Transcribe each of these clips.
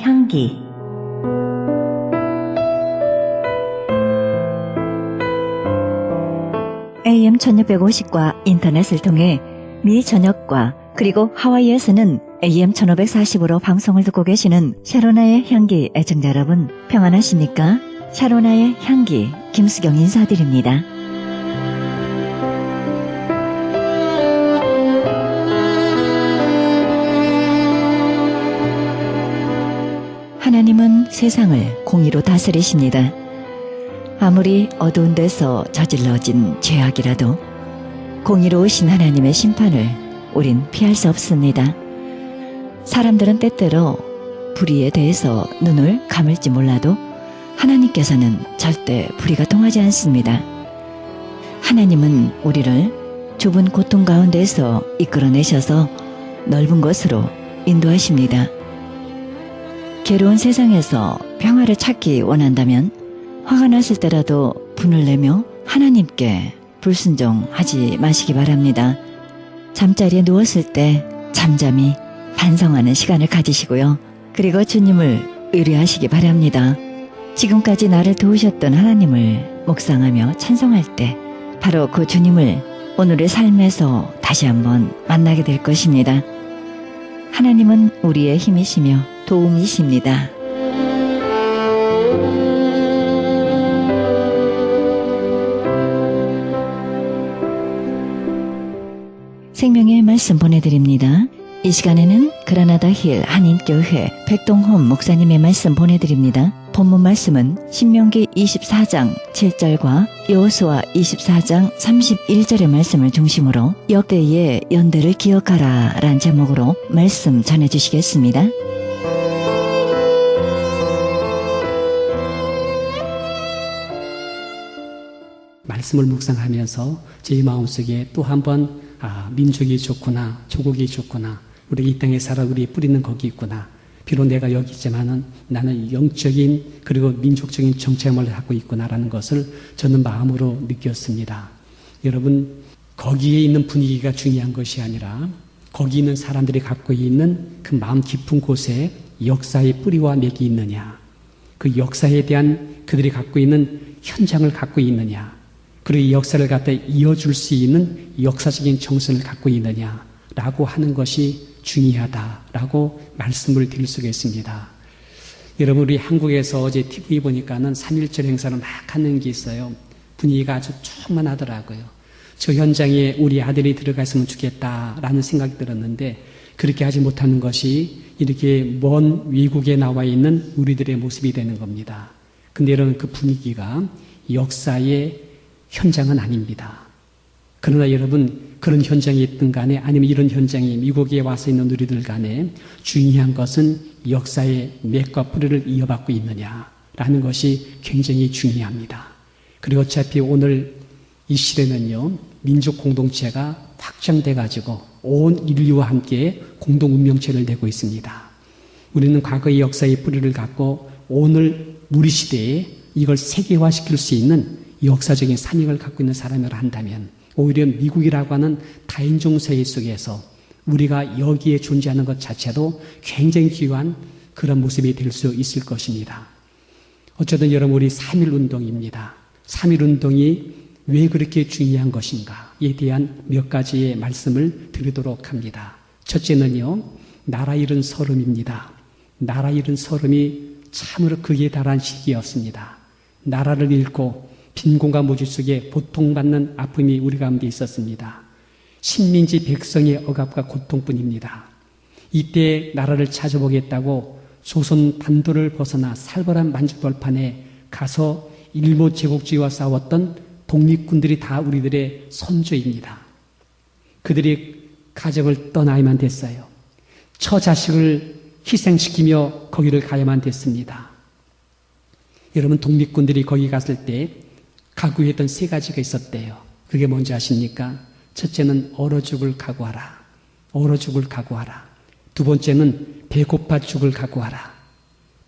향기. AM 1650과 인터넷을 통해 미 전역과 그리고 하와이에서는 AM 1540으로 방송을 듣고 계시는 샤로나의 향기 애청자 여러분, 평안하십니까? 샤로나의 향기 김수경 인사드립니다. 하나님은 세상을 공의로 다스리십니다. 아무리 어두운 데서 저질러진 죄악이라도 공의로우신 하나님의 심판을 우린 피할 수 없습니다. 사람들은 때때로 불의에 대해서 눈을 감을지 몰라도 하나님께서는 절대 불의가 통하지 않습니다. 하나님은 우리를 좁은 고통 가운데서 이끌어내셔서 넓은 곳으로 인도하십니다. 괴로운 세상에서 평화를 찾기 원한다면 화가 났을 때라도 분을 내며 하나님께 불순종하지 마시기 바랍니다. 잠자리에 누웠을 때 잠잠히 반성하는 시간을 가지시고요. 그리고 주님을 의뢰하시기 바랍니다. 지금까지 나를 도우셨던 하나님을 묵상하며 찬송할 때 바로 그 주님을 오늘의 삶에서 다시 한번 만나게 될 것입니다. 하나님은 우리의 힘이시며 도움이십니다. 생명의 말씀 보내드립니다. 이 시간에는 그라나다 힐 한인교회 백동홈 목사님의 말씀 보내드립니다. 본문 말씀은 신명기 24장 7절과 여호수아 24장 31절의 말씀을 중심으로 역대의 연대를 기억하라 란 제목으로 말씀 전해주시겠습니다. 말씀을 묵상하면서 제 마음속에 또 한번 민족이 좋구나, 조국이 좋구나, 우리 이 땅에 살아 우리 뿌리는 거기 있구나. 비록 내가 여기 있지만은 나는 영적인 그리고 민족적인 정체성을 갖고 있구나라는 것을 저는 마음으로 느꼈습니다. 여러분, 거기에 있는 분위기가 중요한 것이 아니라 거기 있는 사람들이 갖고 있는 그 마음 깊은 곳에 역사의 뿌리와 맥이 있느냐, 그 역사에 대한 그들이 갖고 있는 현장을 갖고 있느냐, 그리고 이 역사를 갖다 이어줄 수 있는 역사적인 정신을 갖고 있느냐라고 하는 것이 중요하다라고 말씀을 드릴 수가 있습니다. 여러분, 우리 한국에서 어제 TV 보니까는 3.1절 행사를 막 하는 게 있어요. 분위기가 아주 충만하더라고요. 저 현장에 우리 아들이 들어가 있으면 좋겠다라는 생각이 들었는데 그렇게 하지 못하는 것이 이렇게 먼 외국에 나와 있는 우리들의 모습이 되는 겁니다. 근데 여러분, 그 분위기가 역사의 현장은 아닙니다. 그러나 여러분, 그런 현장이 있든 간에 아니면 이런 현장이 미국에 와서 있는 우리들 간에 중요한 것은 역사의 맥과 뿌리를 이어받고 있느냐라는 것이 굉장히 중요합니다. 그리고 어차피 오늘 이 시대는요, 민족 공동체가 확장돼가지고 온 인류와 함께 공동 운명체를 내고 있습니다. 우리는 과거의 역사의 뿌리를 갖고 오늘 우리 시대에 이걸 세계화시킬 수 있는 역사적인 사명을 갖고 있는 사람이라 한다면 오히려 미국이라고 하는 다인종 사회 속에서 우리가 여기에 존재하는 것 자체도 굉장히 귀한 그런 모습이 될 수 있을 것입니다. 어쨌든 여러분, 우리 3.1운동입니다. 3.1운동이 왜 그렇게 중요한 것인가에 대한 몇 가지의 말씀을 드리도록 합니다. 첫째는요, 나라 잃은 서름입니다. 나라 잃은 서름이 참으로 극에 달한 시기였습니다. 나라를 잃고 빈곤과 모질 속에 고통받는 아픔이 우리 가운데 있었습니다. 식민지 백성의 억압과 고통뿐입니다. 이때 나라를 찾아보겠다고 조선 반도를 벗어나 살벌한 만주벌판에 가서 일본 제국주의와 싸웠던 독립군들이 다 우리들의 선조입니다. 그들이 가정을 떠나야만 됐어요. 처자식을 희생시키며 거기를 가야만 됐습니다. 여러분, 독립군들이 거기 갔을 때 각오했던 세 가지가 있었대요. 그게 뭔지 아십니까? 첫째는 얼어 죽을 각오하라. 얼어 죽을 각오하라. 두 번째는 배고파 죽을 각오하라.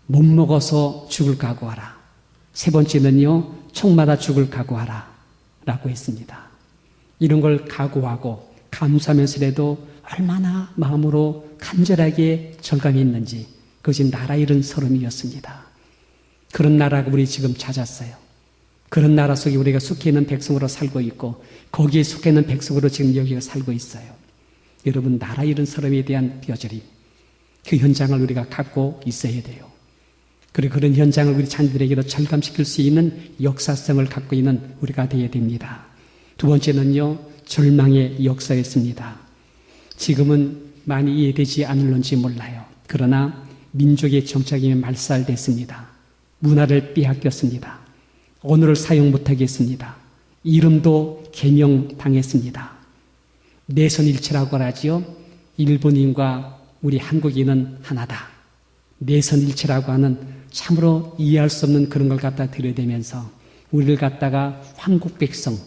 못 먹어서 죽을 각오하라. 세 번째는요, 총 맞아 죽을 각오하라 라고 했습니다. 이런 걸 각오하고 감수하면서라도 얼마나 마음으로 간절하게 절감이 있는지 그것이 나라 잃은 서름이었습니다. 그런 나라가 우리 지금 찾았어요. 그런 나라 속에 우리가 속해 있는 백성으로 살고 있고 거기에 속해 있는 백성으로 지금 여기가 살고 있어요. 여러분, 나라 잃은 서름에 대한 뼈저림, 그 현장을 우리가 갖고 있어야 돼요. 그리고 그런 현장을 우리 자녀들에게도 절감시킬 수 있는 역사성을 갖고 있는 우리가 되어야 됩니다. 두 번째는요, 절망의 역사였습니다. 지금은 많이 이해되지 않을런지 몰라요. 그러나 민족의 정착이 말살됐습니다. 문화를 빼앗겼습니다. 언어를 사용 못하겠습니다. 이름도 개명당했습니다. 내선일체라고 하지요. 일본인과 우리 한국인은 하나다. 내선일체라고 하는 참으로 이해할 수 없는 그런 걸 갖다 들여대면서 우리를 갖다가 황국 백성,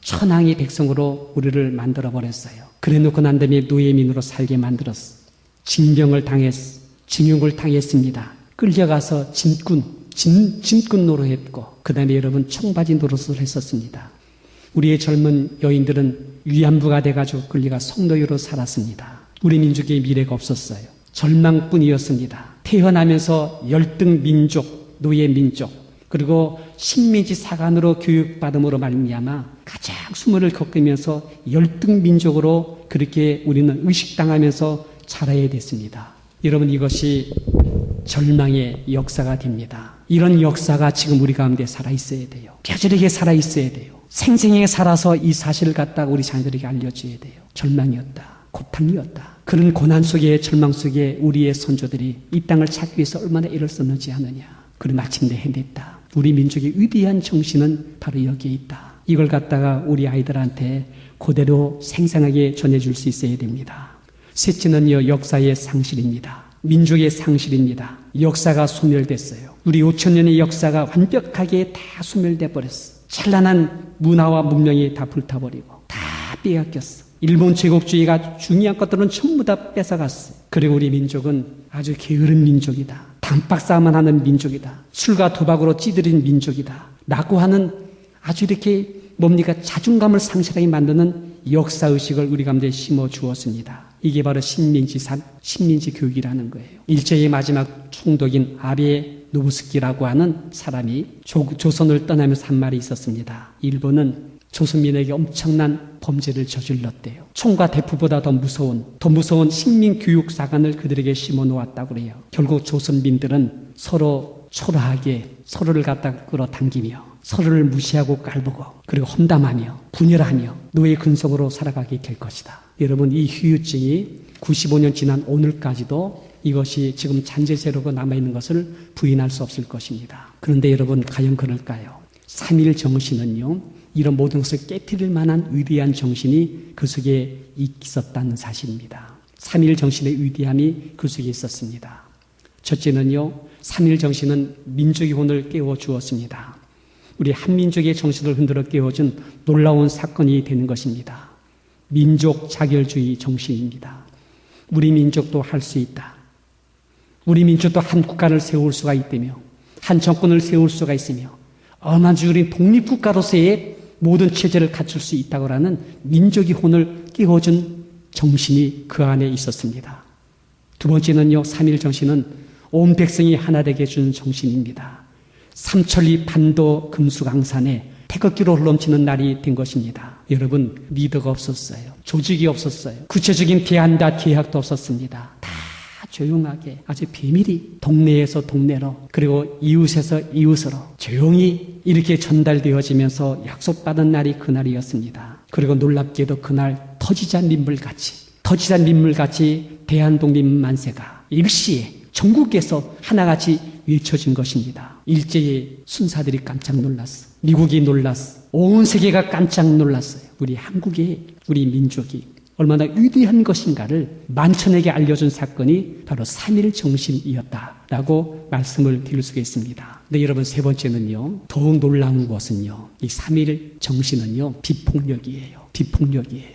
천황의 백성으로 우리를 만들어버렸어요. 그래 놓고 난 다음에 노예민으로 살게 만들었어. 징병을 당했어. 징용을 당했습니다. 끌려가서 짐꾼 노릇했고 그 다음에 여러분 청바지 노릇을 했었습니다. 우리의 젊은 여인들은 위안부가 돼가지고 끌려가 성노예로 살았습니다. 우리 민족의 미래가 없었어요. 절망뿐이었습니다. 태어나면서 열등 민족, 노예 민족, 그리고 식민지 사관으로 교육받음으로 말미암아 가장 수모를 겪으면서 열등 민족으로 그렇게 우리는 의식당하면서 자라야 됐습니다. 여러분, 이것이 절망의 역사가 됩니다. 이런 역사가 지금 우리 가운데 살아있어야 돼요. 뼈저리게 살아있어야 돼요. 생생하게 살아서 이 사실을 갖다가 우리 자녀들에게 알려줘야 돼요. 절망이었다. 고통이었다. 그런 고난 속에 절망 속에 우리의 선조들이 이 땅을 찾기 위해서 얼마나 애를 썼는지 아느냐. 그리고 마침내 해냈다. 우리 민족의 위대한 정신은 바로 여기에 있다. 이걸 갖다가 우리 아이들한테 그대로 생생하게 전해줄 수 있어야 됩니다. 셋째는요, 역사의 상실입니다. 민족의 상실입니다. 역사가 소멸됐어요. 우리 5,000년의 역사가 완벽하게 다 소멸돼 버렸어. 찬란한 문화와 문명이 다 불타버리고 다 빼앗겼어. 일본 제국주의가 중요한 것들은 전부 다 뺏어갔어요. 그리고 우리 민족은 아주 게으른 민족이다. 단박싸만 하는 민족이다. 술과 도박으로 찌들인 민족이다. 라고 하는 아주 이렇게 뭡니까? 자존감을 상실하게 만드는 역사의식을 우리 가운데 심어 주었습니다. 이게 바로 식민지 교육이라는 거예요. 일제의 마지막 총독인 아베 노부스키라고 하는 사람이 조선을 떠나면서 한 말이 있었습니다. 일본은 조선민에게 엄청난 범죄를 저질렀대요. 총과 대포보다 더 무서운 식민교육사관을 그들에게 심어놓았다고 그래요. 결국 조선민들은 서로 초라하게 서로를 갖다 끌어당기며 서로를 무시하고 깔보고 그리고 험담하며 분열하며 노예 근성으로 살아가게 될 것이다. 여러분, 이 후유증이 95년 지난 오늘까지도 이것이 지금 잔재세로가 남아있는 것을 부인할 수 없을 것입니다. 그런데 여러분, 과연 그럴까요? 3.1 정신은요, 이런 모든 것을 깨뜨릴 만한 위대한 정신이 그 속에 있었다는 사실입니다. 3.1 정신의 위대함이 그 속에 있었습니다. 첫째는요, 3.1 정신은 민족의 혼을 깨워주었습니다. 우리 한민족의 정신을 흔들어 깨워준 놀라운 사건이 되는 것입니다. 민족 자결주의 정신입니다. 우리 민족도 할 수 있다. 우리 민족도 한 국가를 세울 수가 있다며 한 정권을 세울 수가 있으며 얼마나 우리 독립국가로서의 모든 체제를 갖출 수 있다고 하는 민족의 혼을 깨워준 정신이 그 안에 있었습니다. 두 번째는요, 3.1 정신은 온 백성이 하나 되게 해주는 정신입니다. 삼천리 반도 금수강산에 태극기로 흘러넘치는 날이 된 것입니다. 여러분, 리더가 없었어요. 조직이 없었어요. 구체적인 대안과 계약도 없었습니다. 다 조용하게 아주 비밀이 동네에서 동네로 그리고 이웃에서 이웃으로 조용히 이렇게 전달되어지면서 약속받은 날이 그날이었습니다. 그리고 놀랍게도 그날 터지잔 민물같이 대한독립 만세가 일시에 전국에서 하나같이 외쳐진 것입니다. 일제의 순사들이 깜짝 놀랐어. 미국이 놀랐어. 온 세계가 깜짝 놀랐어요. 우리 한국의 우리 민족이 얼마나 위대한 것인가를 만천에게 알려준 사건이 바로 3.1 정신이었다라고 말씀을 드릴 수가 있습니다. 근데 여러분, 세 번째는요, 더욱 놀라운 것은요, 이 3.1 정신은요, 비폭력이에요.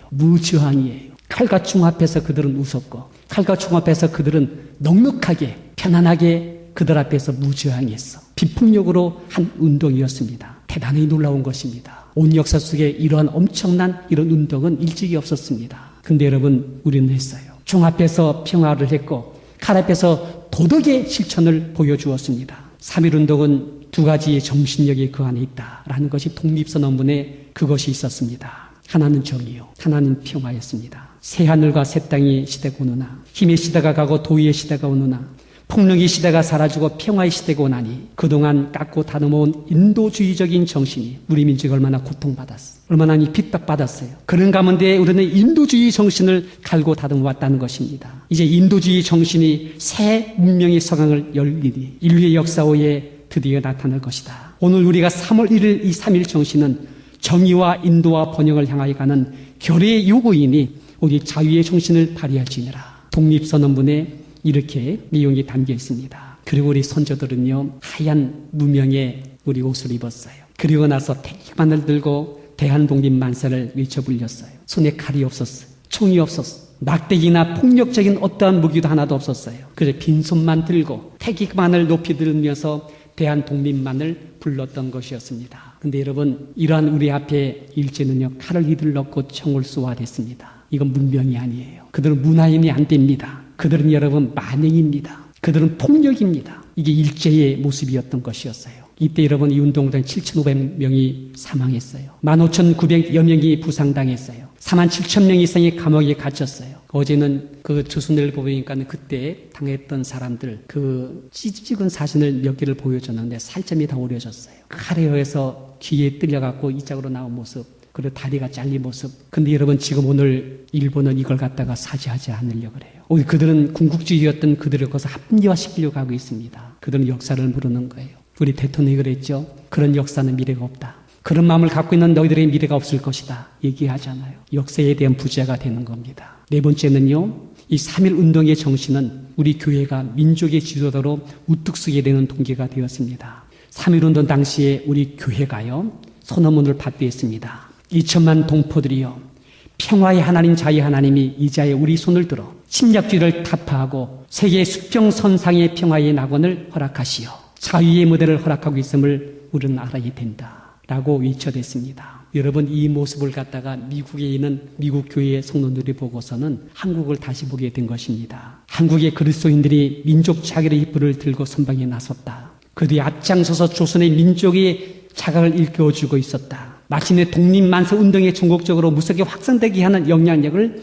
무저항이에요. 칼과 총 앞에서 그들은 웃었고 칼과 총 앞에서 그들은 넉넉하게 편안하게 그들 앞에서 무저항했어. 비폭력으로 한 운동이었습니다. 대단히 놀라운 것입니다. 온 역사 속에 이러한 엄청난 이런 운동은 일찍이 없었습니다. 근데 여러분, 우리는 했어요. 총 앞에서 평화를 했고 칼 앞에서 도덕의 실천을 보여주었습니다. 3.1운동은 두 가지의 정신력이 그 안에 있다라는 것이 독립선언문에 그것이 있었습니다. 하나는 정의요, 하나는 평화였습니다. 새하늘과 새 땅이 시대가 오느나, 힘의 시대가 가고 도의의 시대가 오느나, 폭력의 시대가 사라지고 평화의 시대가 오나니, 그동안 깎고 다듬어온 인도주의적인 정신이 우리 민족이 얼마나 고통받았어요. 얼마나 핍박받았어요. 그런 가운데 우리는 인도주의 정신을 갈고 다듬어 왔다는 것입니다. 이제 인도주의 정신이 새 문명의 서강을 열리니 인류의 역사호에 드디어 나타날 것이다. 오늘 우리가 3월 1일 이 3.1 정신은 정의와 인도와 번영을 향하여 가는 결의의 요구이니 우리 자유의 정신을 발휘할지니라. 독립선언문에 이렇게 내용이 담겨 있습니다. 그리고 우리 선조들은요, 하얀 무명의 우리 옷을 입었어요. 그리고 나서 태기만을 들고 대한독립만세를 외쳐 불렸어요. 손에 칼이 없었어요. 총이 없었어요. 막대기나 폭력적인 어떠한 무기도 하나도 없었어요. 그래서 빈손만 들고 태기만을 높이 들으면서 대한독립만을 불렀던 것이었습니다. 근데 여러분, 이러한 우리 앞에 일제는요, 칼을 휘둘렀고 총을 쏘아댔습니다. 이건 문명이 아니에요. 그들은 문화인이 안 됩니다. 그들은 여러분 만행입니다. 그들은 폭력입니다. 이게 일제의 모습이었던 것이었어요. 이때 여러분 이 운동장 7,500명이 사망했어요. 15,900여 명이 부상당했어요. 47,000명 이상이 감옥에 갇혔어요. 어제는 그 조선일보 보니까 그때 당했던 사람들 그 찍은 사진을 몇 개를 보여줬는데 살점이 다 오려졌어요. 칼에 의해서 귀에 뚫려갖고 이 짝으로 나온 모습, 그리고 다리가 잘린 모습. 근데 여러분 지금 오늘 일본은 이걸 갖다가 사죄하지 않으려고 그래요. 오늘 그들은 군국주의였던 그들을 거기서 합리화시키려고 하고 있습니다. 그들은 역사를 모르는 거예요. 우리 대통령이 그랬죠. 그런 역사는 미래가 없다. 그런 마음을 갖고 있는 너희들의 미래가 없을 것이다. 얘기하잖아요. 역사에 대한 부재가 되는 겁니다. 네 번째는요. 이 3.1 운동의 정신은 우리 교회가 민족의 지도자로 우뚝 서게 되는 동기가 되었습니다. 3.1 운동 당시에 우리 교회가요. 선언문을 발표했습니다. 2천만 동포들이여, 평화의 하나님 자유 하나님이 이자에 우리 손을 들어 침략주의를 타파하고 세계 수평선상의 평화의 낙원을 허락하시어 자유의 무대를 허락하고 있음을 우리는 알아야 된다 라고 외쳐댔습니다. 여러분, 이 모습을 갖다가 미국에 있는 미국 교회의 성도들이 보고서는 한국을 다시 보게 된 것입니다. 한국의 그리스도인들이 민족 자결의 불을 들고 선방에 나섰다. 그들이 앞장서서 조선의 민족의 자각을 일깨워주고 있었다. 마침내 독립만세 운동에 전국적으로 무섭게 확산되게 하는 영향력을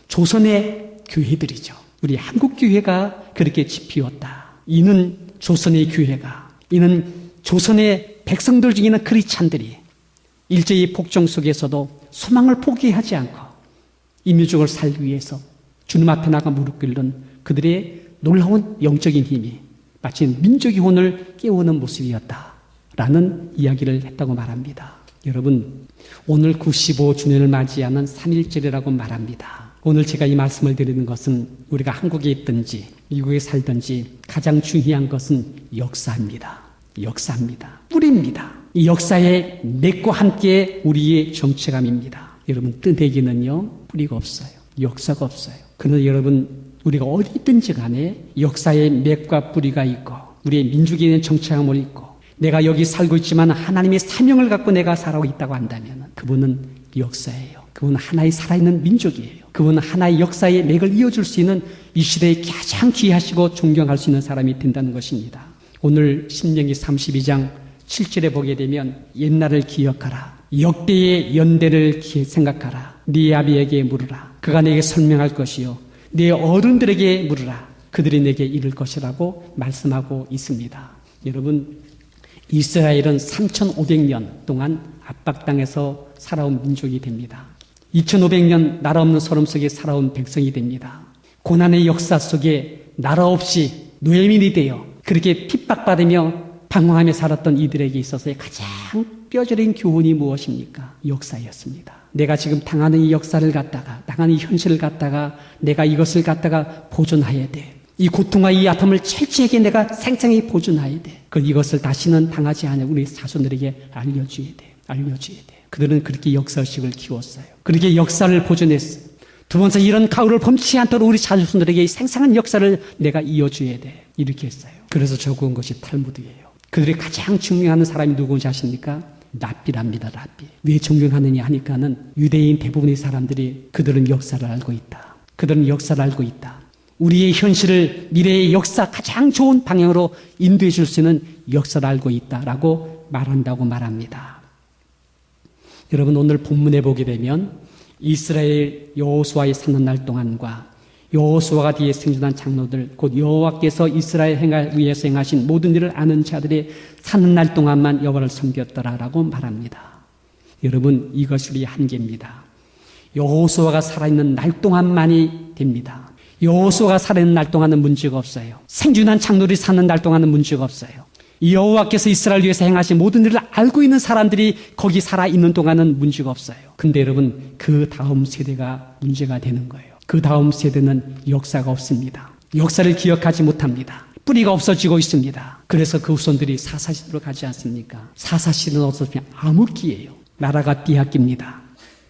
조선의 교회들이죠. 우리 한국교회가 그렇게 지피웠다. 이는 조선의 교회가, 이는 조선의 백성들 중에 있는 크리스찬들이 일제의 폭정 속에서도 소망을 포기하지 않고 이 민족을 살기 위해서 주님 앞에 나가 무릎 꿇는 그들의 놀라운 영적인 힘이 마치 민족의 혼을 깨우는 모습이었다라는 이야기를 했다고 말합니다. 여러분, 오늘 95주년을 맞이하는 3.1절이라고 말합니다. 오늘 제가 이 말씀을 드리는 것은 우리가 한국에 있든지 미국에 살든지 가장 중요한 것은 역사입니다. 역사입니다. 뿌리입니다. 이 역사의 맥과 함께 우리의 정체감입니다. 여러분, 뜨내기는요 뿌리가 없어요. 역사가 없어요. 그러나 여러분, 우리가 어디 있든지 간에 역사의 맥과 뿌리가 있고 우리의 민족에 있는 정체감을 있고 내가 여기 살고 있지만 하나님의 사명을 갖고 내가 살아오고 있다고 한다면 그분은 역사예요. 그분은 하나의 살아있는 민족이에요. 그분은 하나의 역사의 맥을 이어줄 수 있는 이 시대에 가장 귀하시고 존경할 수 있는 사람이 된다는 것입니다. 오늘 신명기 32장 7절에 보게 되면 옛날을 기억하라. 역대의 연대를 생각하라. 네 아비에게 물으라. 그가 내게 설명할 것이요. 네 어른들에게 물으라. 그들이 내게 이를 것이라고 말씀하고 있습니다. 여러분, 이스라엘은 3,500년 동안 압박당해서 살아온 민족이 됩니다. 2,500년 나라 없는 소름 속에 살아온 백성이 됩니다. 고난의 역사 속에 나라 없이 노예민이 되어 그렇게 핍박받으며 방황하며 살았던 이들에게 있어서의 가장 뼈저린 교훈이 무엇입니까? 역사였습니다. 내가 지금 당하는 이 역사를 갖다가, 당하는 이 현실을 갖다가 내가 이것을 갖다가 보존해야 돼. 이 고통과 이 아픔을 철저하게 내가 생생히 보존해야 돼. 이것을 다시는 당하지 않을 우리 자손들에게 알려줘야 돼. 알려줘야 돼. 그들은 그렇게 역사의식을 키웠어요. 그렇게 역사를 보존했어요. 두 번째, 이런 가을을 범치 않도록 우리 자손들에게 생생한 역사를 내가 이어줘야 돼. 이렇게 했어요. 그래서 적은 것이 탈무드예요. 그들이 가장 존경하는 사람이 누구인지 아십니까? 랍비랍니다. 랍비. 왜 존경하느냐 하니까는 유대인 대부분의 사람들이 그들은 역사를 알고 있다. 그들은 역사를 알고 있다. 우리의 현실을 미래의 역사 가장 좋은 방향으로 인도해 줄 수 있는 역사를 알고 있다라고 말한다고 말합니다. 여러분 오늘 본문에 보게 되면 이스라엘 여호수아의 사는 날 동안과 여호수아가 뒤에 생존한 장로들 곧 여호와께서 이스라엘 위해서 행하신 모든 일을 아는 자들의 사는 날 동안만 여호와를 섬겼더라라고 말합니다. 여러분 이것이 우리의 한계입니다. 여호수아가 살아있는 날 동안만이 됩니다. 여호수아가 살아있는 날 동안은 문제가 없어요. 생존한 장로들이 사는 날 동안은 문제가 없어요. 여호와께서 이스라엘 위해서 행하신 모든 일을 알고 있는 사람들이 거기 살아있는 동안은 문제가 없어요. 근데 여러분 그 다음 세대가 문제가 되는 거예요. 그 다음 세대는 역사가 없습니다. 역사를 기억하지 못합니다. 뿌리가 없어지고 있습니다. 그래서 그 후손들이 사사시대로 가지 않습니까? 사사시대는 없어지면 암흑기예요. 나라가 뒤합깁니다.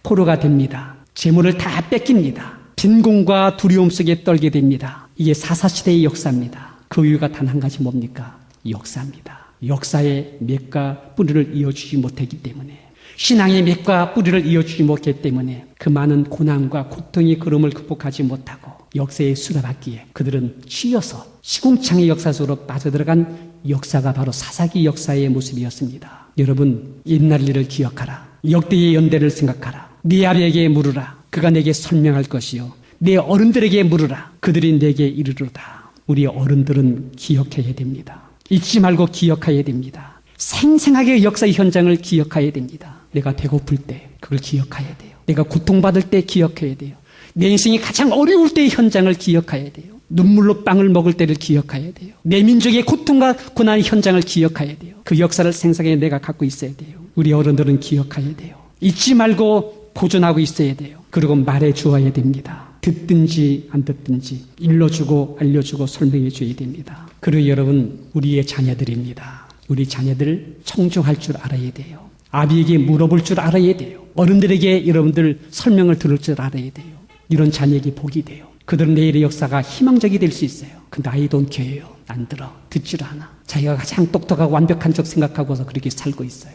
포로가 됩니다. 재물을 다 뺏깁니다. 빈곤과 두려움 속에 떨게 됩니다. 이게 사사시대의 역사입니다. 그 이유가 단 한 가지 뭡니까? 역사입니다. 역사의 맥과 뿌리를 이어주지 못했기 때문에 신앙의 맥과 뿌리를 이어주지 못했기 때문에 그 많은 고난과 고통의 걸음을 극복하지 못하고 역사에 수레받기에 그들은 치여서 시궁창의 역사 속으로 빠져들어간 역사가 바로 사사기 역사의 모습이었습니다. 여러분 옛날 일을 기억하라. 역대의 연대를 생각하라. 네 아비에게 물으라. 그가 내게 설명할 것이요 내 어른들에게 물으라. 그들이 내게 이르리로다. 우리 어른들은 기억해야 됩니다. 잊지 말고 기억해야 됩니다. 생생하게 역사의 현장을 기억해야 됩니다. 내가 배고플 때 그걸 기억해야 돼요. 내가 고통받을 때 기억해야 돼요. 내 인생이 가장 어려울 때의 현장을 기억해야 돼요. 눈물로 빵을 먹을 때를 기억해야 돼요. 내 민족의 고통과 고난의 현장을 기억해야 돼요. 그 역사를 생생하게 내가 갖고 있어야 돼요. 우리 어른들은 기억해야 돼요. 잊지 말고 보존하고 있어야 돼요. 그리고 말해 주어야 됩니다. 듣든지 안 듣든지 일러주고 알려주고 설명해 줘야 됩니다. 그리고 여러분 우리의 자녀들입니다. 우리 자녀들 청중할 줄 알아야 돼요. 아비에게 물어볼 줄 알아야 돼요. 어른들에게 여러분들 설명을 들을 줄 알아야 돼요. 이런 자녀에게 복이 돼요. 그들은 내일의 역사가 희망적이 될 수 있어요. 근데 I don't care요. 안 들어. 듣질 않아. 자기가 가장 똑똑하고 완벽한 척 생각하고서 그렇게 살고 있어요.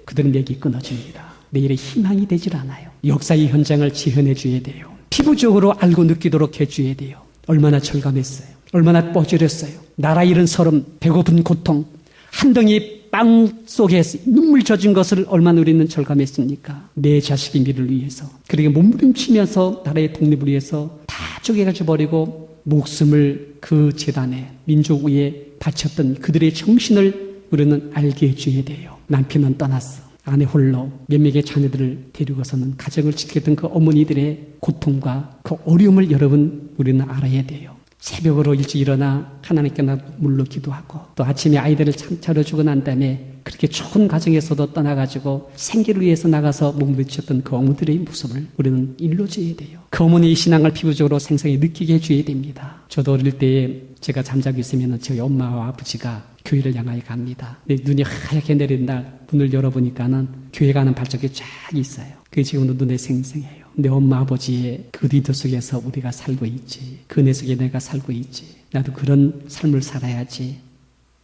그들은 맥이 끊어집니다. 내일의 희망이 되질 않아요. 역사의 현장을 재현해 줘야 돼요. 피부적으로 알고 느끼도록 해줘야 돼요. 얼마나 절감했어요. 얼마나 뻐질했어요. 나라 잃은 서름, 배고픈 고통, 한 덩이 빵 속에 눈물 젖은 것을 얼마나 우리는 절감했습니까? 내 자식의 미래를 위해서. 그러게 몸부림치면서 나라의 독립을 위해서 다 쪼개가지고 버리고 목숨을 그 재단에 민족 위에 바쳤던 그들의 정신을 우리는 알게 해줘야 돼요. 남편은 떠났어. 아내 홀로 몇 명의 자녀들을 데리고서는 가정을 지켰던 그 어머니들의 고통과 그 어려움을 여러분 우리는 알아야 돼요. 새벽으로 일찍 일어나 하나님께 물로 기도하고 또 아침에 아이들을 차려주고 난 다음에 그렇게 좋은 가정에서도 떠나가지고 생계를 위해서 나가서 몸부림쳤던 그 어머니들의 모습을 우리는 일러줘야 돼요. 그 어머니의 신앙을 피부적으로 생생히 느끼게 해줘야 됩니다. 저도 어릴 때에 제가 잠자고 있으면 저희 엄마와 아버지가 교회를 향하여 갑니다. 내 눈이 하얗게 내린 날 문을 열어보니까는 교회 가는 발자국이 쫙 있어요. 그게 지금도 눈에 생생해요. 내 엄마 아버지의 그 리더 속에서 우리가 살고 있지. 그 은혜 속에 내가 살고 있지. 나도 그런 삶을 살아야지.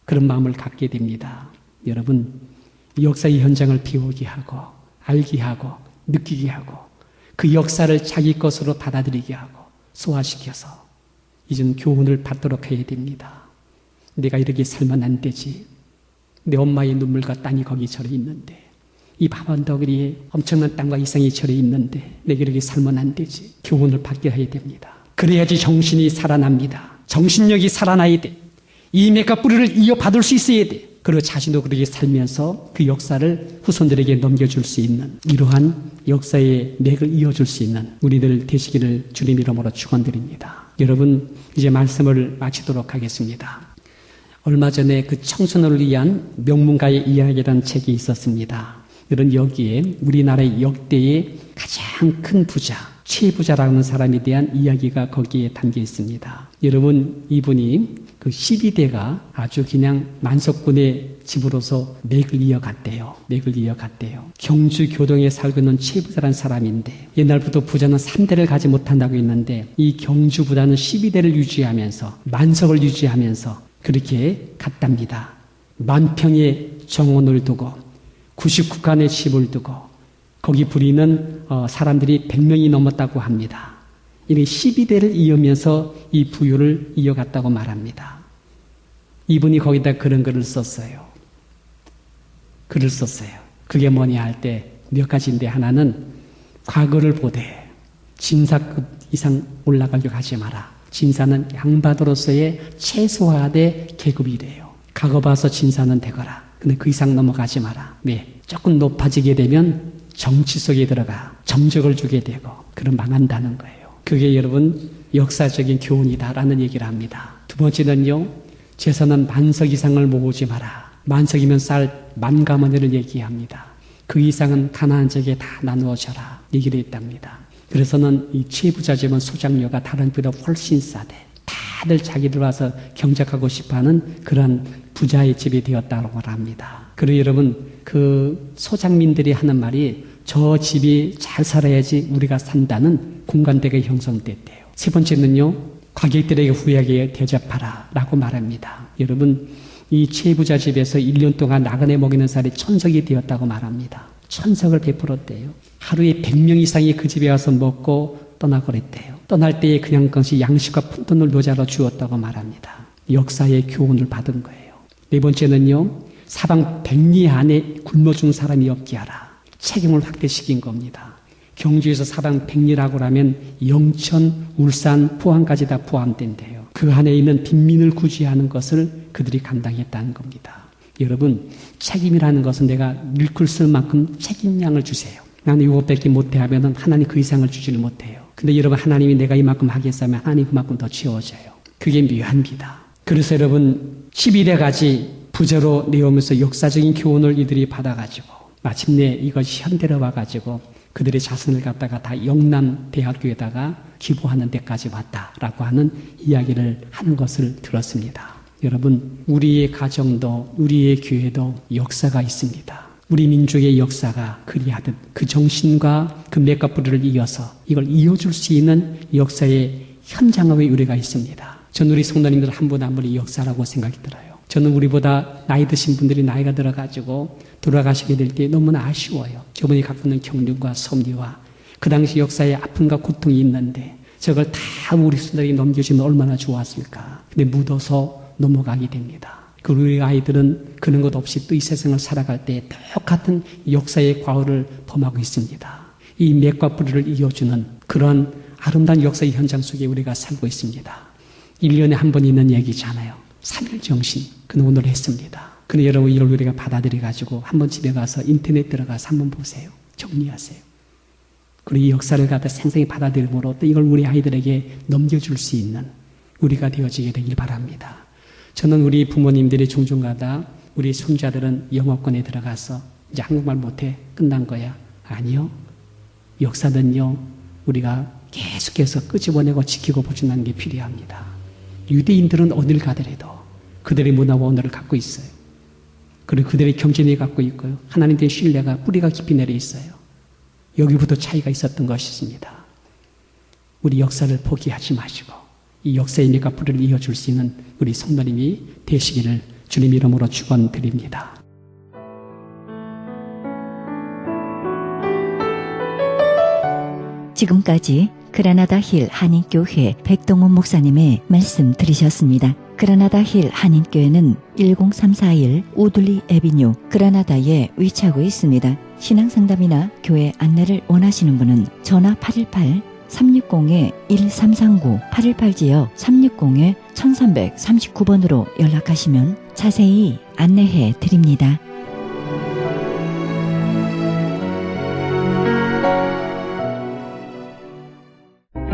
그런 마음을 갖게 됩니다. 여러분 역사의 현장을 비우게 하고 알게 하고 느끼게 하고 그 역사를 자기 것으로 받아들이게 하고 소화시켜서 이젠 교훈을 받도록 해야 됩니다. 내가 이렇게 살면 안 되지. 내 엄마의 눈물과 땀이 거기 절에 있는데 이 밥 언덕에 엄청난 땅과 이상이 절에 있는데 내가 이렇게 살면 안 되지. 교훈을 받게 해야 됩니다. 그래야지 정신이 살아납니다. 정신력이 살아나야 돼. 이 맥과 뿌리를 이어받을 수 있어야 돼. 그리고 자신도 그렇게 살면서 그 역사를 후손들에게 넘겨줄 수 있는 이러한 역사의 맥을 이어줄 수 있는 우리들 되시기를 주님 이름으로 축원드립니다. 여러분 이제 말씀을 마치도록 하겠습니다. 얼마 전에 그 청소년을 위한 명문가의 이야기라는 책이 있었습니다. 그런 여기에 우리나라의 역대의 가장 큰 부자, 최부자라는 사람에 대한 이야기가 거기에 담겨 있습니다. 여러분 이분이 그 12대가 아주 그냥 만석군의 집으로서 맥을 이어갔대요. 맥을 이어갔대요. 경주 교동에 살고 있는 최부자라는 사람인데 옛날부터 부자는 3대를 가지 못한다고 했는데 이 경주 부자는 12대를 유지하면서 만석을 유지하면서 그렇게 갔답니다. 만평의 정원을 두고 99칸의 집을 두고 거기 부리는 사람들이 100명이 넘었다고 합니다. 이렇게 12대를 이으면서 이 부유를 이어갔다고 말합니다. 이분이 거기다 그런 글을 썼어요. 글을 썼어요. 그게 뭐냐 할 때 몇 가지인데, 하나는 과거를 보되 진사급 이상 올라가려고 하지 마라. 진사는 양반으로서의 최소화대 계급이래요. 과거 봐서 진사는 되거라. 근데 그 이상 넘어가지 마라. 왜? 조금 높아지게 되면 정치 속에 들어가 점적을 주게 되고 그럼 망한다는 거예요. 그게 여러분 역사적인 교훈이다라는 얘기를 합니다. 두 번째는요, 재산은 만석 이상을 모으지 마라. 만석이면 쌀 만가머니를 얘기합니다. 그 이상은 가난한 적에 다 나누어져라 얘기를 했답니다. 그래서는 이 최부자 집은 소장료가 다른 집보다 훨씬 싸대. 다들 자기들 와서 경작하고 싶어하는 그런 부자의 집이 되었다고 합니다. 그리고 여러분 그 소장민들이 하는 말이 저 집이 잘 살아야지 우리가 산다는 공간대가 형성됐대요. 세 번째는요, 관객들에게 후하게 대접하라 라고 말합니다. 여러분 이 최부자 집에서 1년 동안 나그네 먹이는 쌀이 1000석이 되었다고 말합니다. 1000석을 베풀었대요. 하루에 100명 이상이 그 집에 와서 먹고 떠나버렸대요. 떠날 때에 그냥 것이 양식과 푼돈을 모자라 주었다고 말합니다. 역사의 교훈을 받은 거예요. 네 번째는요, 사방 100리 안에 굶어 죽은 사람이 없게 하라. 책임을 확대시킨 겁니다. 경주에서 사방 100리라고 하면 영천, 울산, 포항까지 다 포함된대요. 그 안에 있는 빈민을 구제하는 것을 그들이 감당했다는 겁니다. 여러분, 책임이라는 것은 내가 일쿨 쓸 만큼 책임량을 주세요. 나는 이것밖에 못해 하면은 하나님 그 이상을 주지를 못해요. 근데 여러분, 하나님이 내가 이만큼 하겠어 하면 하나님 그만큼 더 채워져요. 그게 묘합니다. 그래서 여러분, 11여 가지 부제로 내오면서 역사적인 교훈을 이들이 받아가지고 마침내 이것이 현대로 와가지고 그들의 자손을 갖다가 다 영남대학교에다가 기부하는 데까지 왔다라고 하는 이야기를 하는 것을 들었습니다. 여러분, 우리의 가정도 우리의 교회도 역사가 있습니다. 우리 민족의 역사가 그리하듯 그 정신과 그 맥과 뿌리를 이어서 이걸 이어줄 수 있는 역사의 현장에 우리가 있습니다. 저는 우리 성도님들 한 분 한 분이 역사라고 생각이 들어요. 저는 우리보다 나이 드신 분들이 나이가 들어가지고 돌아가시게 될 때 너무나 아쉬워요. 저분이 갖고 있는 경륜과 섭리와 그 당시 역사의 아픔과 고통이 있는데 저걸 다 우리 수들에게 넘겨주면 얼마나 좋았을까. 근데 묻어서 넘어가게 됩니다. 그리고 우리 아이들은 그런 것 없이 또 이 세상을 살아갈 때 똑같은 역사의 과오를 범하고 있습니다. 이 맥과 뿌리를 이어주는 그런 아름다운 역사의 현장 속에 우리가 살고 있습니다. 1년에 한 번 있는 얘기잖아요. 3일 정신. 그는 오늘 했습니다. 근데 여러분 이걸 우리가 받아들여가지고 한번 집에 가서 인터넷 들어가서 한번 보세요. 정리하세요. 그리고 이 역사를 갖다 생생히 받아들임으로 또 이걸 우리 아이들에게 넘겨줄 수 있는 우리가 되어지게 되길 바랍니다. 저는 우리 부모님들이 종종 가다 우리 손자들은 영어권에 들어가서 이제 한국말 못해 끝난 거야. 아니요. 역사는요, 우리가 계속해서 끄집어내고 지키고 보존하는 게 필요합니다. 유대인들은 어딜 가더라도 그들의 문화와 언어를 갖고 있어요. 그리고 그들의 경제력이 갖고 있고요. 하나님 대한 신뢰가 뿌리가 깊이 내려 있어요. 여기부터 차이가 있었던 것이습니다. 우리 역사를 포기하지 마시고 이 역사의 맥과 뿌리를 이어줄 수 있는 우리 성도님이 되시기를 주님 이름으로 축원드립니다. 지금까지 그라나다 힐 한인교회 백동원 목사님의 말씀 들으셨습니다. 그라나다 힐 한인교회는 10341 오들리 애비뉴 그라나다에 위치하고 있습니다. 신앙상담이나 교회 안내를 원하시는 분은 전화 818-360-1339 818지역 360-1339번으로 연락하시면 자세히 안내해 드립니다.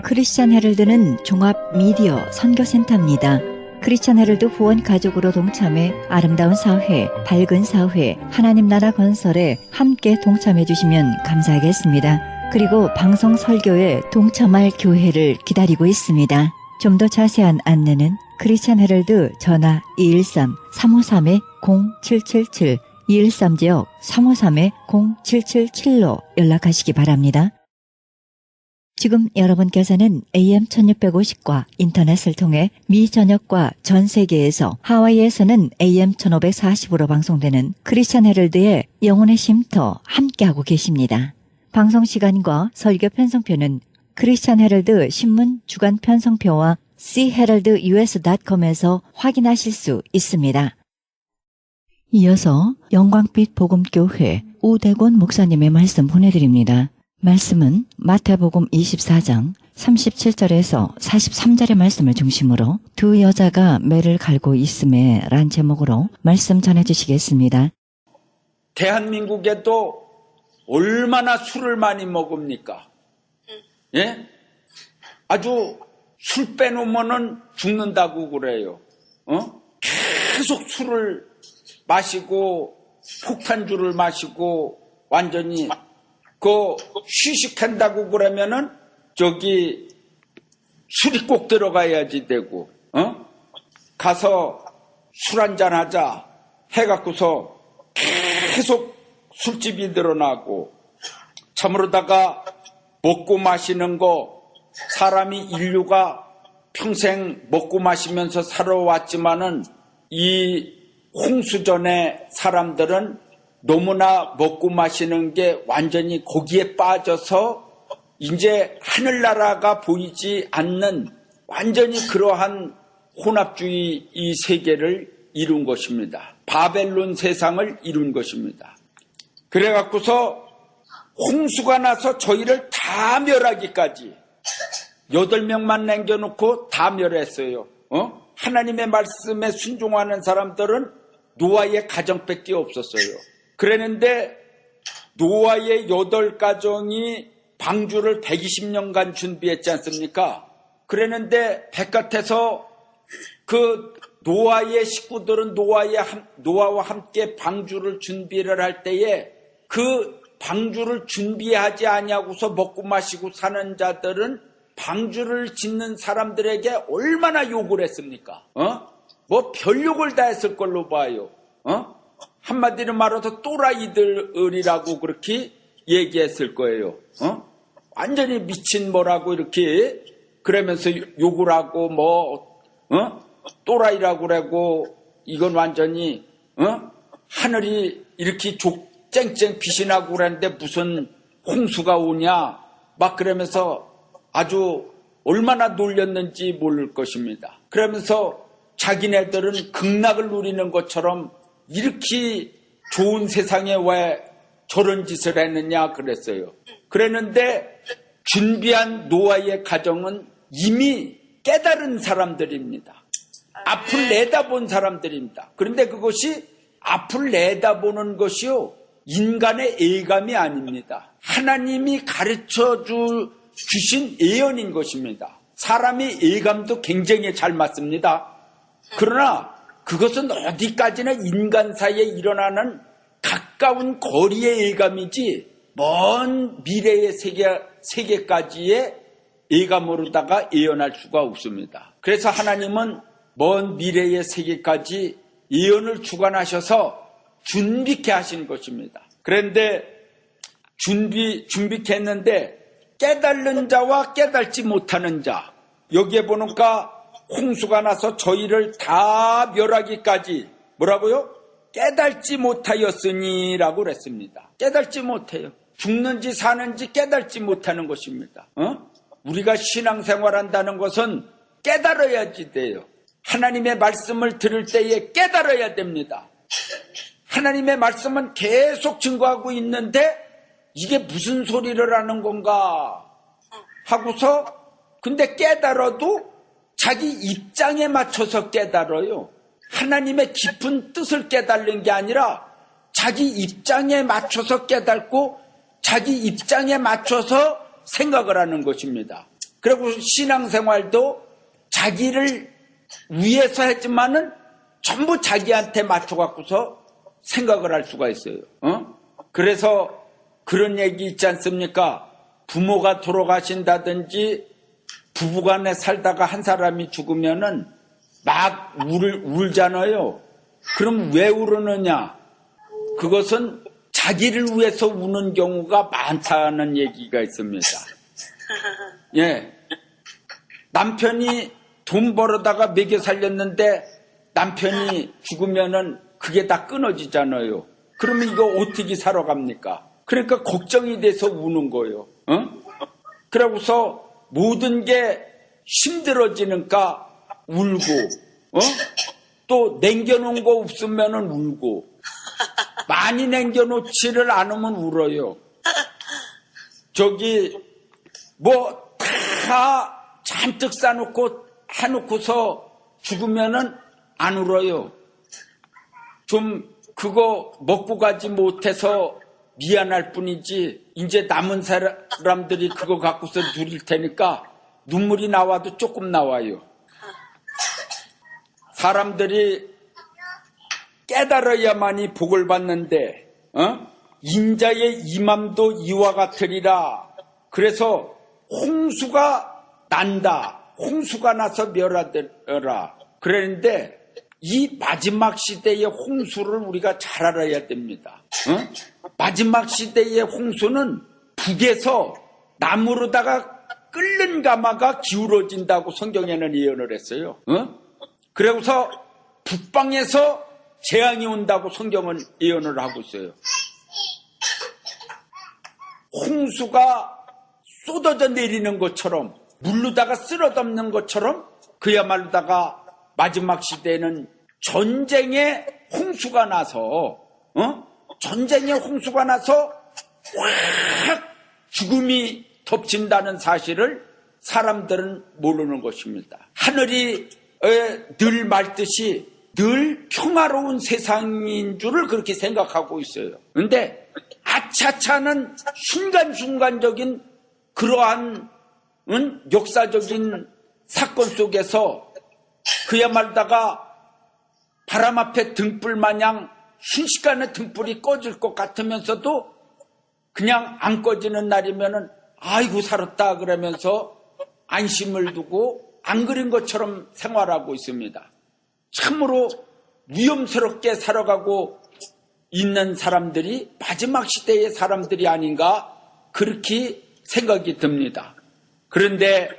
크리스찬 헤럴드는 종합 미디어 선교센터입니다. 크리스찬 헤럴드 후원 가족으로 동참해 아름다운 사회, 밝은 사회, 하나님 나라 건설에 함께 동참해 주시면 감사하겠습니다. 그리고 방송 설교에 동참할 교회를 기다리고 있습니다. 좀 더 자세한 안내는 크리스찬 헤럴드 전화 213-353-0777 213지역 353-0777로 연락하시기 바랍니다. 지금 여러분께서는 AM 1650과 인터넷을 통해 미 전역과 전 세계에서 하와이에서는 AM 1540으로 방송되는 크리스찬 헤럴드의 영혼의 쉼터 함께하고 계십니다. 방송 시간과 설교 편성표는 크리스천 헤럴드 신문 주간 편성표와 cheheraldus.com에서 확인하실 수 있습니다. 이어서 영광빛 복음교회 우대곤 목사님의 말씀 보내드립니다. 말씀은 마태복음 24장 37절에서 43절의 말씀을 중심으로 두 여자가 매를 갈고 있음에 란 제목으로 말씀 전해주시겠습니다. 대한민국에도 얼마나 술을 많이 먹습니까? 예? 아주 술 빼놓으면은 죽는다고 그래요. 계속 술을 마시고 폭탄주를 마시고 완전히 휴식한다고 그러면은 저기 술이 꼭 들어가야지 되고 가서 술 한잔 하자 해갖고서 계속 술집이 늘어나고 참으로다가 먹고 마시는 거 사람이 인류가 평생 먹고 마시면서 살아왔지만은 이 홍수전의 사람들은 너무나 먹고 마시는 게 완전히 거기에 빠져서 이제 하늘나라가 보이지 않는 완전히 그러한 혼합주의 이 세계를 이룬 것입니다. 바벨론 세상을 이룬 것입니다. 그래갖고서 홍수가 나서 저희를 다 멸하기까지 8명만 남겨놓고 다 멸했어요. 하나님의 말씀에 순종하는 사람들은 노아의 가정밖에 없었어요. 그랬는데 노아의 8가정이 방주를 120년간 준비했지 않습니까? 그랬는데 바깥에서 그 노아의 식구들은 노아와 함께 방주를 준비를 할 때에 그 방주를 준비하지 아니하고서 먹고 마시고 사는 자들은 방주를 짓는 사람들에게 얼마나 욕을 했습니까? 뭐 별욕을 다 했을 걸로 봐요. 한마디로 말해서 또라이들이라고 그렇게 얘기했을 거예요. 완전히 미친 뭐라고 이렇게 그러면서 욕을 하고 또라이라고 그러고 이건 완전히 하늘이 이렇게 쨍쨍 빛이 나고 그랬는데 무슨 홍수가 오냐 막 그러면서 아주 얼마나 놀렸는지 모를 것입니다. 그러면서 자기네들은 극락을 누리는 것처럼 이렇게 좋은 세상에 왜 저런 짓을 했느냐 그랬어요. 그랬는데 준비한 노아의 가정은 이미 깨달은 사람들입니다. 앞을 내다본 사람들입니다. 그런데 그것이 앞을 내다보는 것이요 인간의 예감이 아닙니다. 하나님이 가르쳐 주신 예언인 것입니다. 사람의 예감도 굉장히 잘 맞습니다. 그러나 그것은 어디까지나 인간 사이에 일어나는 가까운 거리의 예감이지 먼 미래의 세계까지의 예감으로다가 예언할 수가 없습니다. 그래서 하나님은 먼 미래의 세계까지 예언을 주관하셔서 준비케 하신 것입니다. 그런데 준비케 했는데 깨달는 자와 깨달지 못하는 자 여기에 보니까 홍수가 나서 저희를 다 멸하기까지 뭐라고요? 깨달지 못하였으니라고 그랬습니다. 깨달지 못해요. 죽는지 사는지 깨달지 못하는 것입니다. 우리가 신앙생활한다는 것은 깨달아야지 돼요. 하나님의 말씀을 들을 때에 깨달아야 됩니다. 하나님의 말씀은 계속 증거하고 있는데 이게 무슨 소리를 하는 건가 하고서 근데 깨달아도 자기 입장에 맞춰서 깨달아요. 하나님의 깊은 뜻을 깨달는 게 아니라 자기 입장에 맞춰서 깨닫고 자기 입장에 맞춰서 생각을 하는 것입니다. 그리고 신앙생활도 자기를 위해서 했지만은 전부 자기한테 맞춰갖고서 생각을 할 수가 있어요. 그래서 그런 얘기 있지 않습니까? 부모가 돌아가신다든지 부부간에 살다가 한 사람이 죽으면은 막 울잖아요. 그럼 왜 울으느냐? 그것은 자기를 위해서 우는 경우가 많다는 얘기가 있습니다. 예. 남편이 돈 벌어다가 먹여 살렸는데 남편이 죽으면은 그게 다 끊어지잖아요. 그러면 이거 어떻게 살아갑니까? 그러니까 걱정이 돼서 우는 거예요. 그러고서 모든 게 힘들어지니까 울고, 또 남겨놓은 거 없으면은 울고, 많이 남겨놓지를 않으면 울어요. 뭐 다 잔뜩 싸놓고 해놓고서 죽으면은 안 울어요. 좀 그거 먹고 가지 못해서 미안할 뿐이지, 이제 남은 사람들이 그거 갖고서 누릴 테니까 눈물이 나와도 조금 나와요. 사람들이 깨달아야만이 복을 받는데, 인자의 이맘도 이와 같으리라. 그래서 홍수가 난다. 홍수가 나서 멸하더라. 그랬는데 이 마지막 시대의 홍수를 우리가 잘 알아야 됩니다. 마지막 시대의 홍수는 북에서 나무로다가 끓는 가마가 기울어진다고 성경에는 예언을 했어요. 그래서 북방에서 재앙이 온다고 성경은 예언을 하고 있어요. 홍수가 쏟아져 내리는 것처럼, 물로다가 쓸어덮는 것처럼, 그야말로다가 마지막 시대에는 전쟁의 홍수가 나서 확 죽음이 덮친다는 사실을 사람들은 모르는 것입니다. 하늘이 늘 맑듯이 늘 평화로운 세상인 줄을 그렇게 생각하고 있어요. 그런데 아차차는 순간순간적인 그러한 역사적인 사건 속에서 그야말로다가 바람 앞에 등불 마냥 순식간에 등불이 꺼질 것 같으면서도 그냥 안 꺼지는 날이면은 아이고 살았다 그러면서 안심을 두고 안 그린 것처럼 생활하고 있습니다. 참으로 위험스럽게 살아가고 있는 사람들이 마지막 시대의 사람들이 아닌가 그렇게 생각이 듭니다. 그런데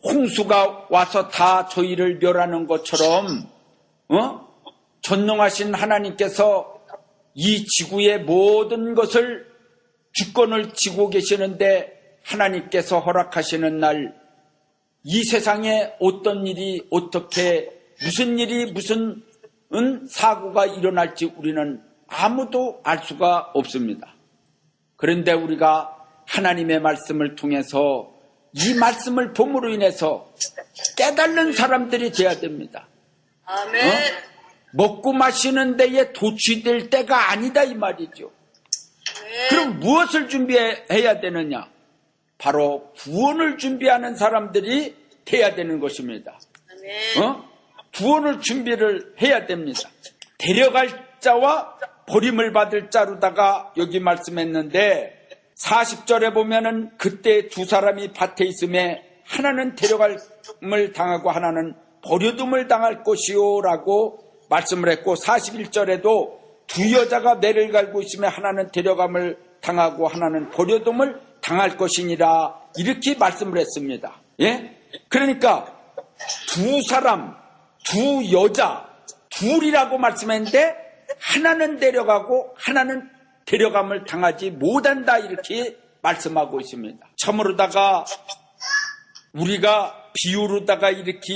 홍수가 와서 다 저희를 멸하는 것처럼 전능하신 하나님께서 이 지구의 모든 것을 주권을 쥐고 계시는데 하나님께서 허락하시는 날 이 세상에 어떤 일이 어떻게 무슨 일이 무슨 사고가 일어날지 우리는 아무도 알 수가 없습니다. 그런데 우리가 하나님의 말씀을 통해서 이 말씀을 봄으로 인해서 깨닫는 사람들이 돼야 됩니다. 아멘. 먹고 마시는 데에 도취될 때가 아니다 이 말이죠. 그럼 무엇을 준비해야 되느냐? 바로 구원을 준비하는 사람들이 돼야 되는 것입니다. 구원을 준비를 해야 됩니다. 데려갈 자와 버림을 받을 자로다가 여기 말씀했는데 40절에 보면은 그때 두 사람이 밭에 있음에 하나는 데려감을 당하고 하나는 버려둠을 당할 것이요 라고 말씀을 했고 41절에도 두 여자가 매를 갈고 있으면 하나는 데려감을 당하고 하나는 버려둠을 당할 것이니라 이렇게 말씀을 했습니다. 예? 그러니까 두 사람, 두 여자, 둘이라고 말씀했는데 하나는 데려가고 하나는 데려감을 당하지 못한다 이렇게 말씀하고 있습니다. 참으로다가 우리가 비유로다가 이렇게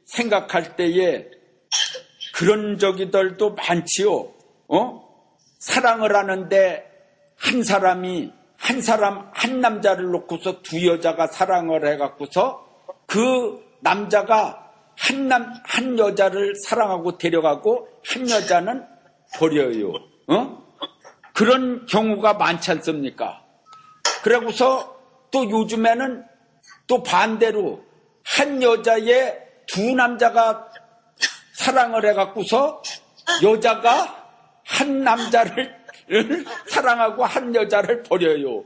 생각할 때에 그런 저기들도 많지요. 사랑을 하는데 한 남자를 놓고서 두 여자가 사랑을 해갖고서 그 남자가 한 여자를 사랑하고 데려가고 한 여자는 버려요. 그런 경우가 많지 않습니까? 그러고서 또 요즘에는 또 반대로 한 여자에 두 남자가 사랑을 해갖고서 여자가 한 남자를 사랑하고 한 여자를 버려요.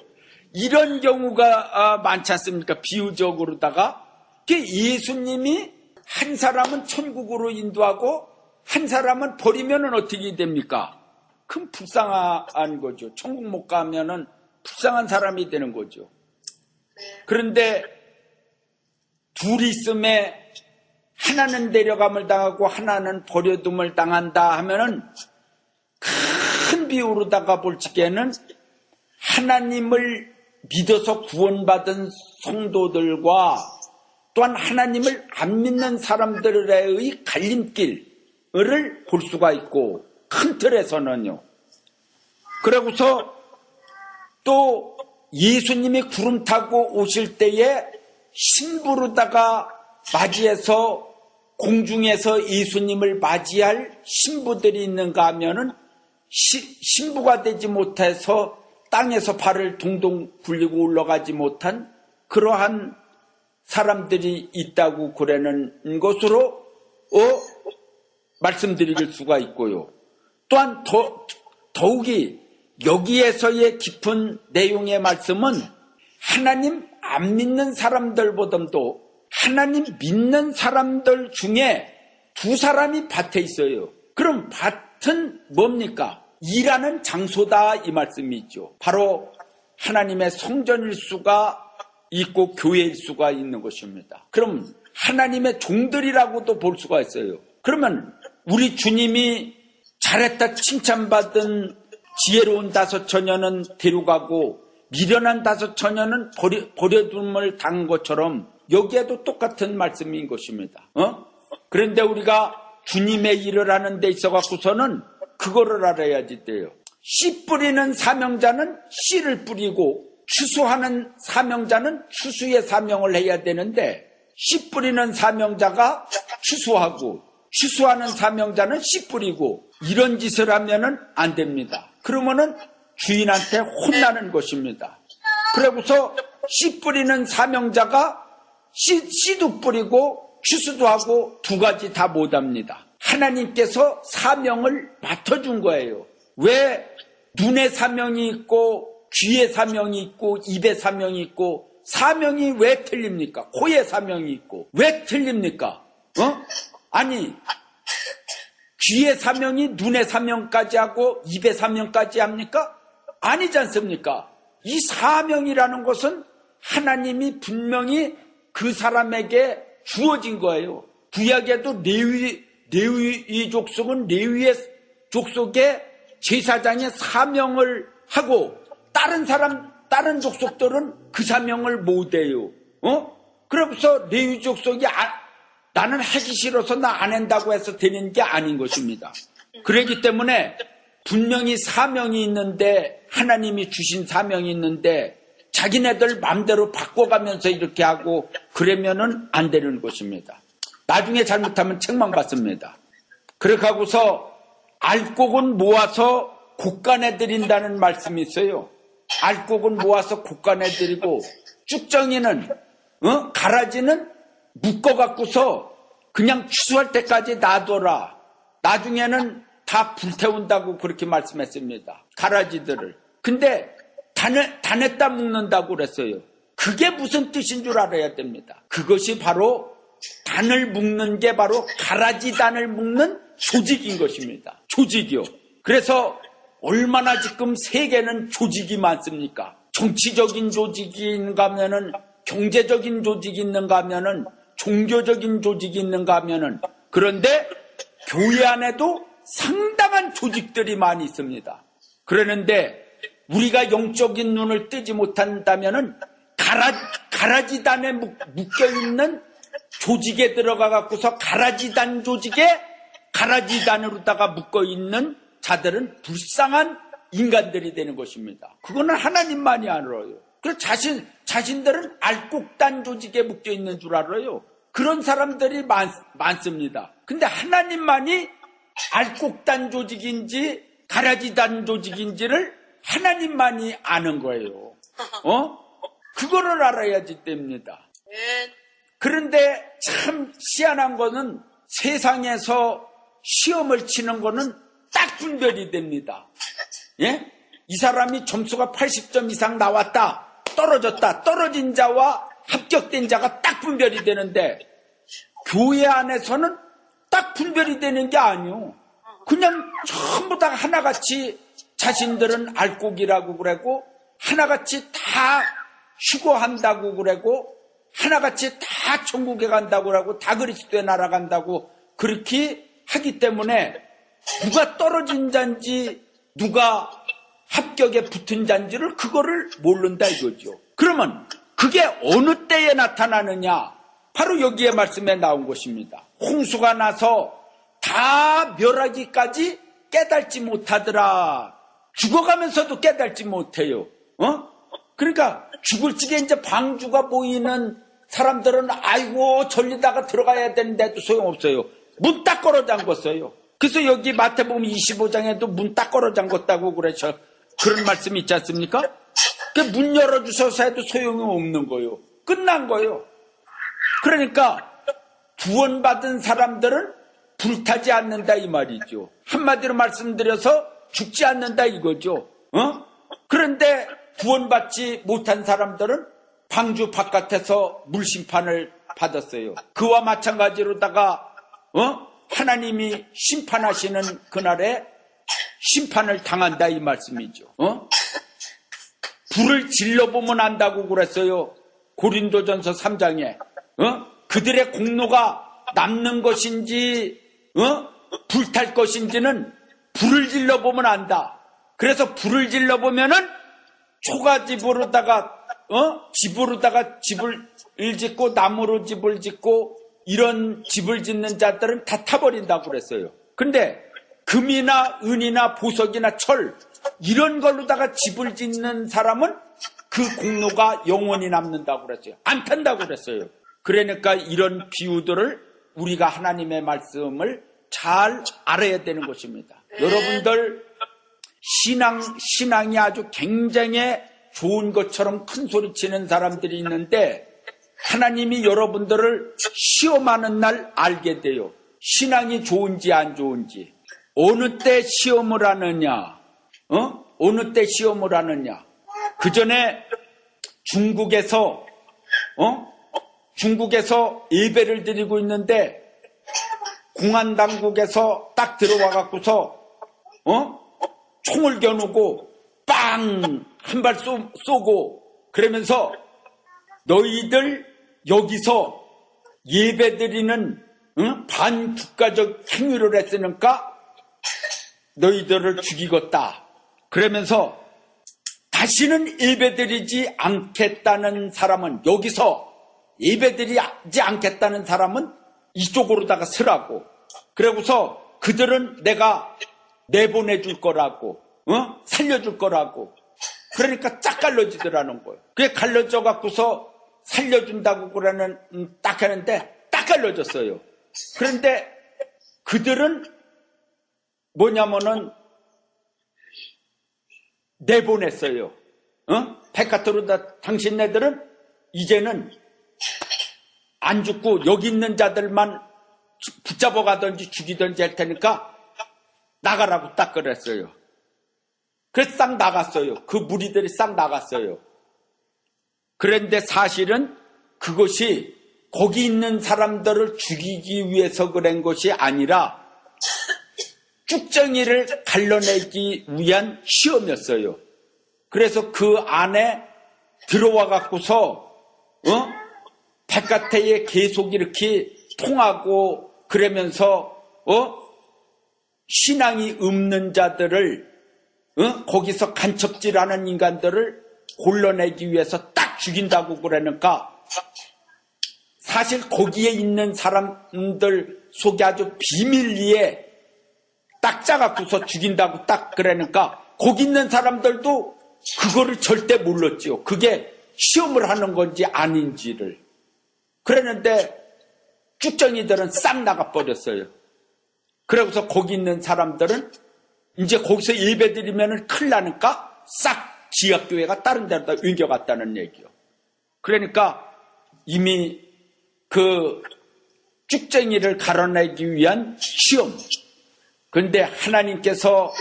이런 경우가 많지 않습니까? 비유적으로다가 예수님이 한 사람은 천국으로 인도하고 한 사람은 버리면은 어떻게 됩니까? 그럼 불쌍한 거죠. 천국 못 가면은 불쌍한 사람이 되는 거죠. 그런데 둘이 있음에 하나는 데려감을 당하고 하나는 버려둠을 당한다 하면은 큰 비유로다가 볼 적에는 하나님을 믿어서 구원받은 성도들과 또한 하나님을 안 믿는 사람들의 갈림길을 볼 수가 있고, 큰 틀에서는요. 그러고서 또 예수님이 구름 타고 오실 때에 신부로다가 맞이해서 공중에서 예수님을 맞이할 신부들이 있는가 하면은 신부가 되지 못해서 땅에서 발을 동동 굴리고 올라가지 못한 그러한 사람들이 있다고 그러는 것으로 말씀드릴 수가 있고요. 또한 더욱이 여기에서의 깊은 내용의 말씀은 하나님 안 믿는 사람들보다도 하나님 믿는 사람들 중에 두 사람이 밭에 있어요. 그럼 밭은 뭡니까? 일하는 장소다, 이 말씀이죠. 바로 하나님의 성전일 수가 있고 교회일 수가 있는 것입니다. 그럼 하나님의 종들이라고도 볼 수가 있어요. 그러면 우리 주님이 잘했다 칭찬받은 지혜로운 5 처녀는 데려가고 미련한 5 처녀는 버려둠을 당한 것처럼 여기에도 똑같은 말씀인 것입니다. 그런데 우리가 주님의 일을 하는 데 있어 갖고서는 그거를 알아야지 돼요. 씨 뿌리는 사명자는 씨를 뿌리고 추수하는 사명자는 추수의 사명을 해야 되는데, 씨 뿌리는 사명자가 추수하고 추수하는 사명자는 씨 뿌리고 이런 짓을 하면은 안 됩니다. 그러면은 주인한테 혼나는 것입니다. 그러고서 씨 뿌리는 사명자가 씨도 뿌리고 추수도 하고 두 가지 다 못합니다. 하나님께서 사명을 맡아준 거예요. 왜 눈의 사명이 있고 귀의 사명이 있고 입의 사명이 있고 사명이 왜 틀립니까? 코의 사명이 있고 왜 틀립니까? 아니, 귀의 사명이 눈의 사명까지 하고 입의 사명까지 합니까? 아니지 않습니까? 이 사명이라는 것은 하나님이 분명히 그 사람에게 주어진 거예요. 구약에도 레위 족속은 레위의 족속의 제사장의 사명을 하고 다른 족속들은 그 사명을 못해요. 그래서 레위 족속이 나는 하기 싫어서 나 안 한다고 해서 되는 게 아닌 것입니다. 그렇기 때문에 분명히 사명이 있는데, 하나님이 주신 사명이 있는데 자기네들 마음대로 바꿔가면서 이렇게 하고 그러면은 안 되는 것입니다. 나중에 잘못하면 책망받습니다. 그렇게 하고서 알곡은 모아서 곡간에 드린다는 말씀이 있어요. 알곡은 모아서 곡간에 드리고 쭉정이는 가라지는 묶어갖고서 그냥 추수할 때까지 놔둬라. 나중에는 다 불태운다고 그렇게 말씀했습니다. 가라지들을. 근데 단에다 묶는다고 그랬어요. 그게 무슨 뜻인 줄 알아야 됩니다. 그것이 바로 단을 묶는 게 바로 가라지단을 묶는 조직인 것입니다. 조직이요. 그래서 얼마나 지금 세계는 조직이 많습니까? 정치적인 조직이 있는가 하면은, 경제적인 조직이 있는가 하면은, 종교적인 조직이 있는가 하면은, 그런데 교회 안에도 상당한 조직들이 많이 있습니다. 그러는데 우리가 영적인 눈을 뜨지 못한다면은 가라지단에 묶여있는 조직에 들어가 갖고서 가라지단 조직에 가라지단으로다가 묶어있는 자들은 불쌍한 인간들이 되는 것입니다. 그거는 하나님만이 알아요. 그래서 자신들은 알곡단 조직에 묶여있는 줄 알아요. 그런 사람들이 많습니다. 근데 하나님만이 알곡단 조직인지 가라지단 조직인지를 하나님만이 아는 거예요. 그거를 알아야지 됩니다. 그런데 참 희한한 거는 세상에서 시험을 치는 거는 딱 분별이 됩니다. 예? 이 사람이 점수가 80점 이상 나왔다, 떨어졌다, 떨어진 자와 합격된 자가 딱 분별이 되는데 교회 안에서는 딱 분별이 되는 게 아니요. 그냥 전부 다 하나같이 자신들은 알곡이라고 그러고 하나같이 다 휴거한다고 그러고 하나같이 다 천국에 간다고 그러고 다 그리스도에 날아간다고 그렇게 하기 때문에 누가 떨어진 자인지 누가 합격에 붙은 잔지를 그거를 모른다 이거죠. 그러면 그게 어느 때에 나타나느냐? 바로 여기에 말씀에 나온 것입니다. 홍수가 나서 다 멸하기까지 깨닫지 못하더라. 죽어가면서도 깨닫지 못해요. 그러니까 죽을 적에 이제 방주가 보이는 사람들은 아이고 절리다가 들어가야 되는데도 소용없어요. 문 딱 걸어 잠궜어요. 그래서 여기 마태복음 25장에도 문 딱 걸어 잠궜다고 그래서 그런 말씀이 있지 않습니까? 그 문 열어주셔서 해도 소용이 없는 거예요. 끝난 거예요. 그러니까 구원받은 사람들은 불타지 않는다 이 말이죠. 한마디로 말씀드려서 죽지 않는다 이거죠. 그런데 구원받지 못한 사람들은 방주 바깥에서 물심판을 받았어요. 그와 마찬가지로다가 하나님이 심판하시는 그날에 심판을 당한다 이 말씀이죠. 불을 질러보면 안다고 그랬어요. 고린도전서 3장에 그들의 공로가 남는 것인지 불탈 것인지는 불을 질러보면 안다. 그래서 불을 질러보면은 초가집으로다가 집으로다가 집을 짓고 나무로 집을 짓고 이런 집을 짓는 자들은 다 타버린다고 그랬어요. 근데 금이나 은이나 보석이나 철 이런 걸로다가 집을 짓는 사람은 그 공로가 영원히 남는다고 그랬어요. 안 탄다고 그랬어요. 그러니까 이런 비유들을 우리가 하나님의 말씀을 잘 알아야 되는 것입니다. 여러분들 신앙이 아주 굉장히 좋은 것처럼 큰 소리 치는 사람들이 있는데 하나님이 여러분들을 시험하는 날 알게 돼요. 신앙이 좋은지 안 좋은지. 어느 때 시험을 하느냐? 어느 때 시험을 하느냐? 그 전에 중국에서 예배를 드리고 있는데 공안 당국에서 딱 들어와 갖고서 총을 겨누고 빵 한 발 쏘고 그러면서 너희들 여기서 예배드리는 반국가적 행위를 했으니까 너희들을 죽이겠다. 그러면서 다시는 예배드리지 않겠다는 사람은 여기서 예배드리지 않겠다는 사람은 이쪽으로다가 서라고. 그러고서 그들은 내가 내보내줄 거라고, 살려줄 거라고. 그러니까 쫙 갈라지더라는 거예요. 그게 갈라져 갖고서 살려준다고 그러는 딱 하는데 딱 갈라졌어요. 그런데 그들은 뭐냐면은 내보냈어요. 백화토르다 당신네들은 이제는 안 죽고 여기 있는 자들만 붙잡아 가든지 죽이든지 할 테니까 나가라고 딱 그랬어요. 그래서 싹 나갔어요. 그 무리들이 싹 나갔어요. 그런데 사실은 그것이 거기 있는 사람들을 죽이기 위해서 그런 것이 아니라 쭉정이를 갈라내기 위한 시험이었어요. 그래서 그 안에 들어와 갖고서 바깥에 계속 이렇게 통하고 그러면서 신앙이 없는 자들을 거기서 간첩질하는 인간들을 골라내기 위해서 딱 죽인다고 그러니까 사실 거기에 있는 사람들 속에 아주 비밀리에 딱 짜갖고서 죽인다고 딱 그러니까 거기 있는 사람들도 그거를 절대 몰랐지요. 그게 시험을 하는 건지 아닌지를. 그랬는데 쭉정이들은 싹 나가버렸어요. 그러고서 거기 있는 사람들은 이제 거기서 예배드리면 큰일 나니까 싹 지하교회가 다른 데로 옮겨갔다는 얘기요. 그러니까 이미 그 쭉정이를 갈아내기 위한 시험. 그런데 하나님께서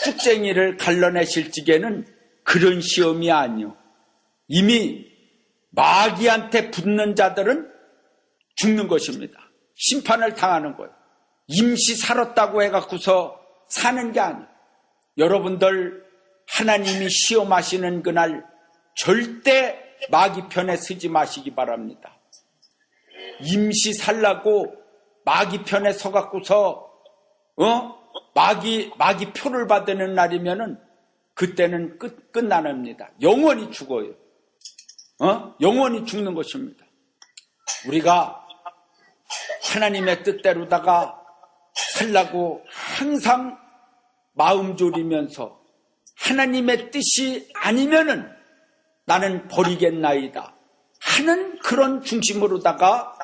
쭉정이를 갈라내실 적에는 그런 시험이 아니요. 이미 마귀한테 붙는 자들은 죽는 것입니다. 심판을 당하는 거예요. 임시 살았다고 해갖고서 사는 게 아니에요. 여러분들 하나님이 시험하시는 그날 절대 마귀 편에 서지 마시기 바랍니다. 임시 살라고 마귀 편에 서갖고서 마귀 표를 받는 날이면은 그때는 끝납니다. 영원히 죽어요. 영원히 죽는 것입니다. 우리가 하나님의 뜻대로다가 살라고 항상 마음 졸이면서 하나님의 뜻이 아니면은 나는 버리겠나이다 하는 그런 중심으로다가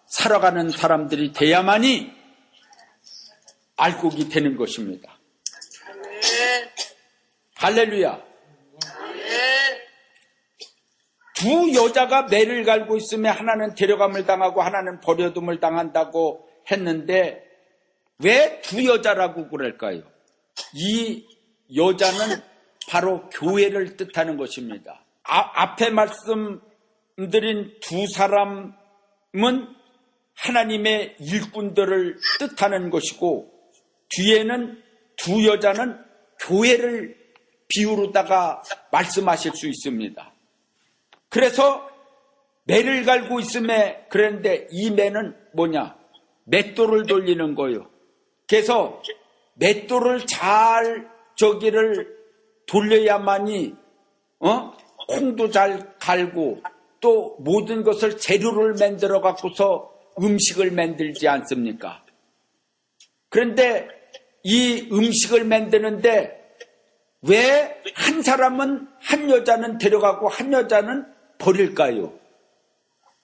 살아가는 사람들이 돼야만이 알곡이 되는 것입니다. 할렐루야. 두 여자가 매를 갈고 있으며 하나는 데려감을 당하고 하나는 버려둠을 당한다고 했는데 왜 두 여자라고 그럴까요? 이 여자는 바로 교회를 뜻하는 것입니다. 앞에 말씀드린 두 사람은 하나님의 일꾼들을 뜻하는 것이고 뒤에는 두 여자는 교회를 비유로다가 말씀하실 수 있습니다. 그래서 매를 갈고 있음에 그랬는데 이 매는 뭐냐? 맷돌을 돌리는 거예요. 그래서 맷돌을 잘 돌려야만이 콩도 잘 갈고 또 모든 것을 재료를 만들어 갖고서 음식을 만들지 않습니까? 그런데 이 음식을 만드는데 왜 한 사람은 한 여자는 데려가고 한 여자는 버릴까요?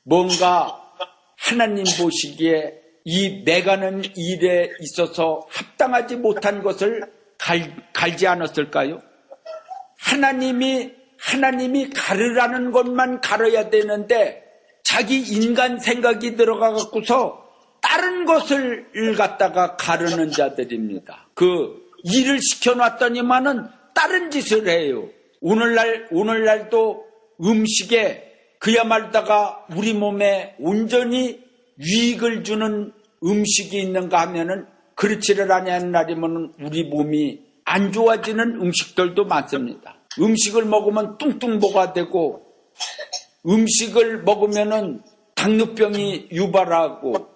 뭔가 하나님 보시기에 이 매가는 일에 있어서 합당하지 못한 것을 갈지 않았을까요? 하나님이 가르라는 것만 가려야 되는데 자기 인간 생각이 들어가 갖고서 다른 것을 갖다가 가르는 자들입니다. 그 일을 시켜놨더니만은 다른 짓을 해요. 오늘날도 음식에 그야말다가 우리 몸에 온전히 유익을 주는 음식이 있는가 하면은 그렇지를 아니하는 날이면 우리 몸이 안 좋아지는 음식들도 많습니다. 음식을 먹으면 뚱뚱보가 되고 음식을 먹으면은 당뇨병이 유발하고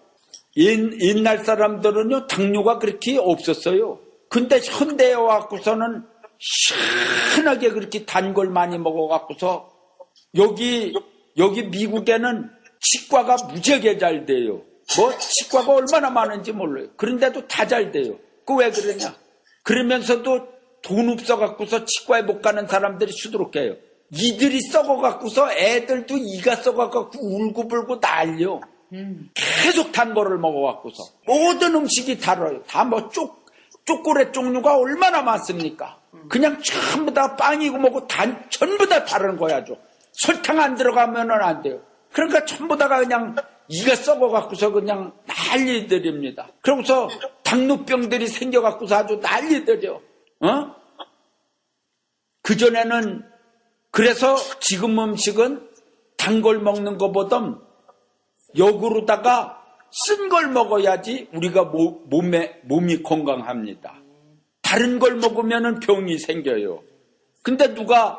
옛날 사람들은요 당뇨가 그렇게 없었어요. 근데 현대에 와갖고서는 시원하게 그렇게 단 걸 많이 먹어갖고서 여기 미국에는 치과가 무지하게 잘 돼요. 뭐 치과가 얼마나 많은지 몰라요. 그런데도 다 잘 돼요. 그 왜 그러냐? 그러면서도 돈 없어갖고서 치과에 못 가는 사람들이 수두룩해요. 이들이 썩어갖고서 애들도 이가 썩어갖고 울고불고 난려. 계속 단 거를 먹어갖고서 모든 음식이 달아요. 다 뭐 초콜릿 종류가 얼마나 많습니까? 그냥 전부 다 빵이고 뭐고 전부 다 다른 거야죠. 설탕 안 들어가면은 안 돼요. 그러니까 전부 다가 그냥 이가 썩어갖고서 그냥 난리들입니다. 그러고서 당뇨병들이 생겨갖고서 아주 난리들이요. 그전에는 그래서 지금 음식은 단 걸 먹는 것보다 역으로다가 쓴 걸 먹어야지 우리가 몸이 건강합니다. 다른 걸 먹으면 병이 생겨요. 근데 누가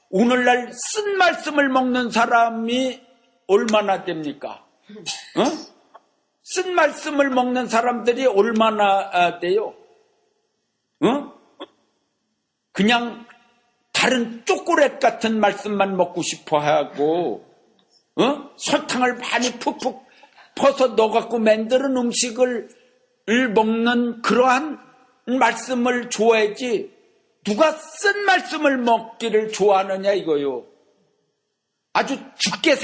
오늘날 쓴 말씀을 먹는 사람이 얼마나 됩니까? 쓴 말씀을 먹는 사람들이 얼마나 돼요? 그냥 다른 초콜릿 같은 말씀만 먹고 싶어 하고 설탕을 많이 푹푹 퍼서 넣어갖고 만드는 음식을 먹는 그러한 말씀을 좋아하지 누가 쓴 말씀을 먹기를 좋아하느냐 이거요. 아주 죽게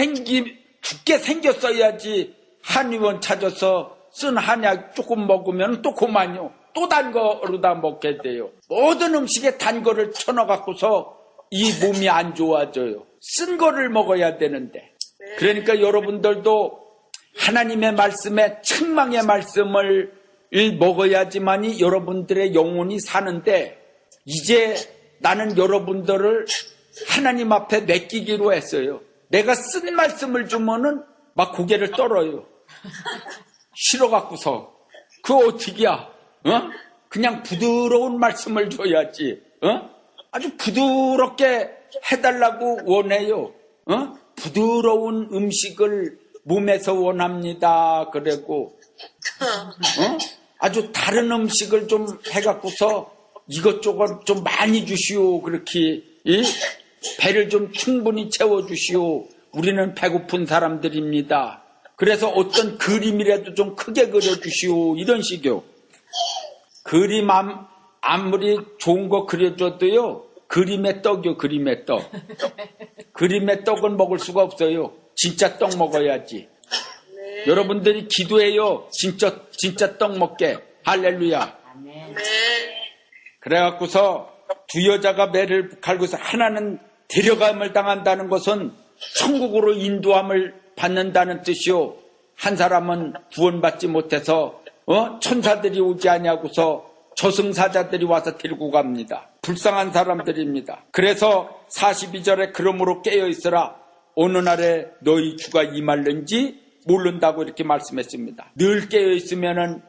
생겼어야지 한의원 찾아서 쓴 한약 조금 먹으면 또 그만요. 또 단 거로다 먹게 돼요. 모든 음식에 단 거를 쳐넣어갖고서 이 몸이 안 좋아져요. 쓴 거를 먹어야 되는데. 그러니까 여러분들도 하나님의 말씀에 책망의 말씀을 먹어야지만이 여러분들의 영혼이 사는데 이제 나는 여러분들을 하나님 앞에 맡기기로 했어요. 내가 쓴 말씀을 주면은 막 고개를 떨어요. 싫어갖고서. 그거 어떻게야? 그냥 부드러운 말씀을 줘야지. 아주 부드럽게 해달라고 원해요. 부드러운 음식을 몸에서 원합니다. 그래고 아주 다른 음식을 좀 해갖고서 이것저것 좀 많이 주시오. 그렇게 배를 좀 충분히 채워주시오. 우리는 배고픈 사람들입니다. 그래서 어떤 그림이라도 좀 크게 그려주시오. 이런 식이요. 그림 아무리 좋은 거 그려줘도요. 그림의 떡이요. 그림의 떡. 그림의 떡은 먹을 수가 없어요. 진짜 떡 먹어야지. 여러분들이 기도해요. 진짜 떡 먹게. 할렐루야. 그래갖고서 두 여자가 매를 갈고서 하나는 데려감을 당한다는 것은 천국으로 인도함을 받는다는 뜻이요. 한 사람은 구원받지 못해서 천사들이 오지 아니하고서 저승사자들이 와서 데리고 갑니다. 불쌍한 사람들입니다. 그래서 42절에 그러므로 깨어있으라. 어느 날에 너희 주가 임할는지 모른다고 이렇게 말씀했습니다. 늘 깨어있으면은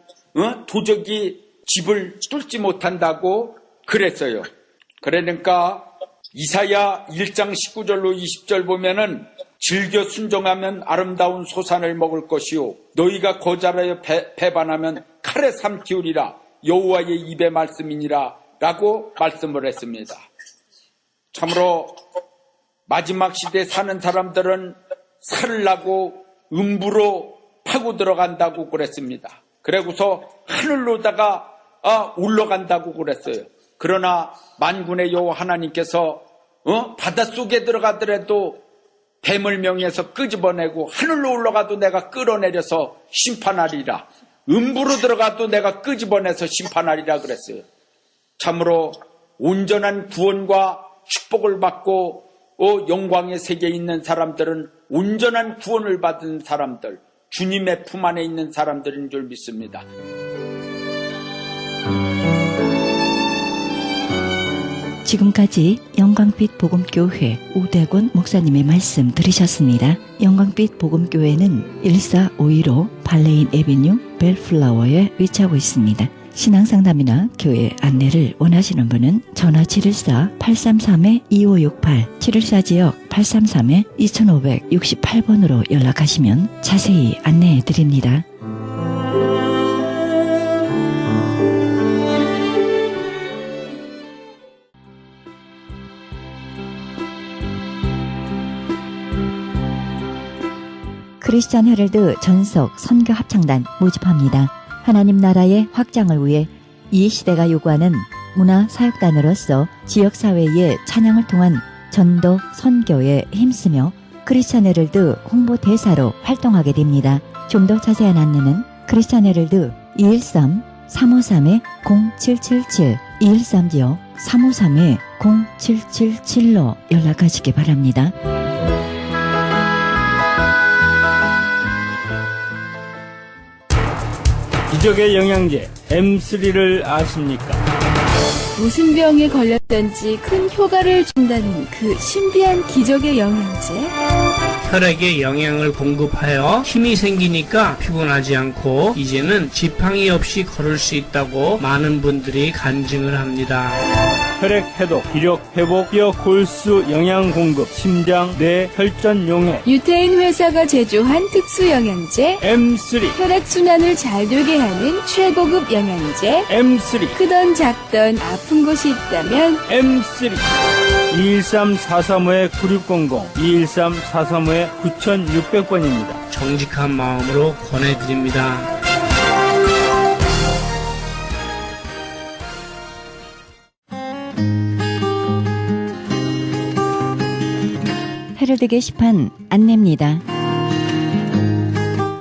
도적이 집을 뚫지 못한다고 그랬어요. 그러니까 이사야 1장 19절로 20절 보면은 즐겨 순종하면 아름다운 소산을 먹을 것이요 너희가 거절하여 배반하면 칼에 삼키우리라. 여호와의 입의 말씀이니라 라고 말씀을 했습니다. 참으로 마지막 시대에 사는 사람들은 살을 나고 음부로 파고 들어간다고 그랬습니다. 그러고서 하늘로다가 올라간다고 그랬어요. 그러나 만군의 여호와 하나님께서 바닷속에 들어가더라도 뱀을 명해서 끄집어내고 하늘로 올라가도 내가 끌어내려서 심판하리라. 음부로 들어가도 내가 끄집어내서 심판하리라 그랬어요. 참으로 온전한 구원과 축복을 받고 영광의 세계에 있는 사람들은 온전한 구원을 받은 사람들, 주님의 품 안에 있는 사람들인 줄 믿습니다. 지금까지 영광빛 복음교회 우대곤 목사님의 말씀 들으셨습니다. 영광빛 복음교회는 14515 발레인 에비뉴 벨플라워에 위치하고 있습니다. 신앙상담이나 교회 안내를 원하시는 분은 전화 714-833-2568 714지역 833-2568번으로 연락하시면 자세히 안내해 드립니다. 크리스찬 헤럴드 전속 선교 합창단 모집합니다. 하나님 나라의 확장을 위해 이 시대가 요구하는 문화 사역단으로서 지역사회의 찬양을 통한 전도 선교에 힘쓰며 크리스찬 헤럴드 홍보대사로 활동하게 됩니다. 좀 더 자세한 안내는 크리스찬 헤럴드 213-353-0777 213-353-0777로 연락하시기 바랍니다. 기적의 영양제 M3를 아십니까? 무슨 병에 걸렸던지 큰 효과를 준다는 그 신비한 기적의 영양제. 혈액에 영양을 공급하여 힘이 생기니까 피곤하지 않고 이제는 지팡이 없이 걸을 수 있다고 많은 분들이 간증을 합니다. 혈액 해독, 기력 회복, 뼈 골수 영양 공급, 심장, 뇌, 혈전 용해. 유태인 회사가 제조한 특수 영양제. M3, 혈액 순환을 잘 되게 하는 최고급 영양제. M3, 크던 작던 아픈 곳이 있다면 M3. 213-435-9600, 213-435-9600번입니다. 정직한 마음으로 권해드립니다. 헤럴드 게시판 안내입니다.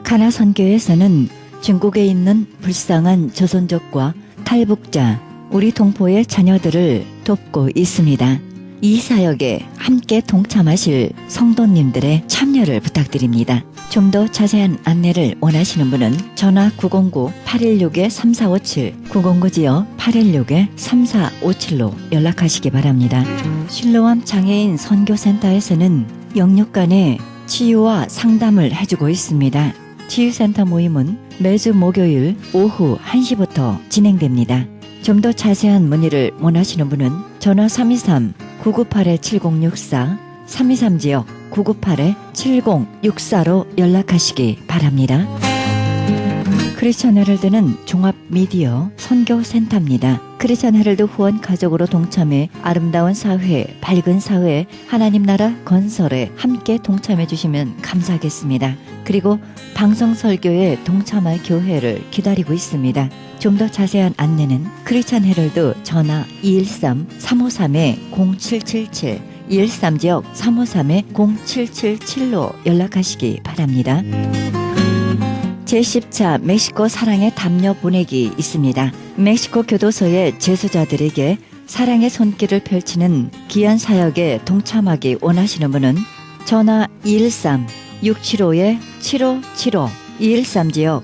가나 선교에서는 중국에 있는 불쌍한 조선족과 탈북자, 우리 동포의 자녀들을 돕고 있습니다. 이 사역에 함께 동참하실 성도님들의 참여를 부탁드립니다. 좀 더 자세한 안내를 원하시는 분은 전화 909-816-3457, 909지역 816-3457로 연락하시기 바랍니다. 실로암 장애인 선교센터에서는 영육 간의 치유와 상담을 해주고 있습니다. 치유센터 모임은 매주 목요일 오후 1시부터 진행됩니다. 좀 더 자세한 문의를 원하시는 분은 전화 323-998-7064, 323지역 998-7064로 연락하시기 바랍니다. 크리스천 헤럴드는 종합 미디어 선교센터입니다. 크리스천 헤럴드 후원 가족으로 동참해 아름다운 사회, 밝은 사회, 하나님 나라 건설에 함께 동참해 주시면 감사하겠습니다. 그리고 방송 설교에 동참할 교회를 기다리고 있습니다. 좀 더 자세한 안내는 크리스천 헤럴드 전화 213-353-0777 213지역 353-0777로 연락하시기 바랍니다. 제10차 멕시코 사랑의 담요 보내기 있습니다. 멕시코 교도소의 재수자들에게 사랑의 손길을 펼치는 귀한 사역에 동참하기 원하시는 분은 전화 213-675-7575 213지역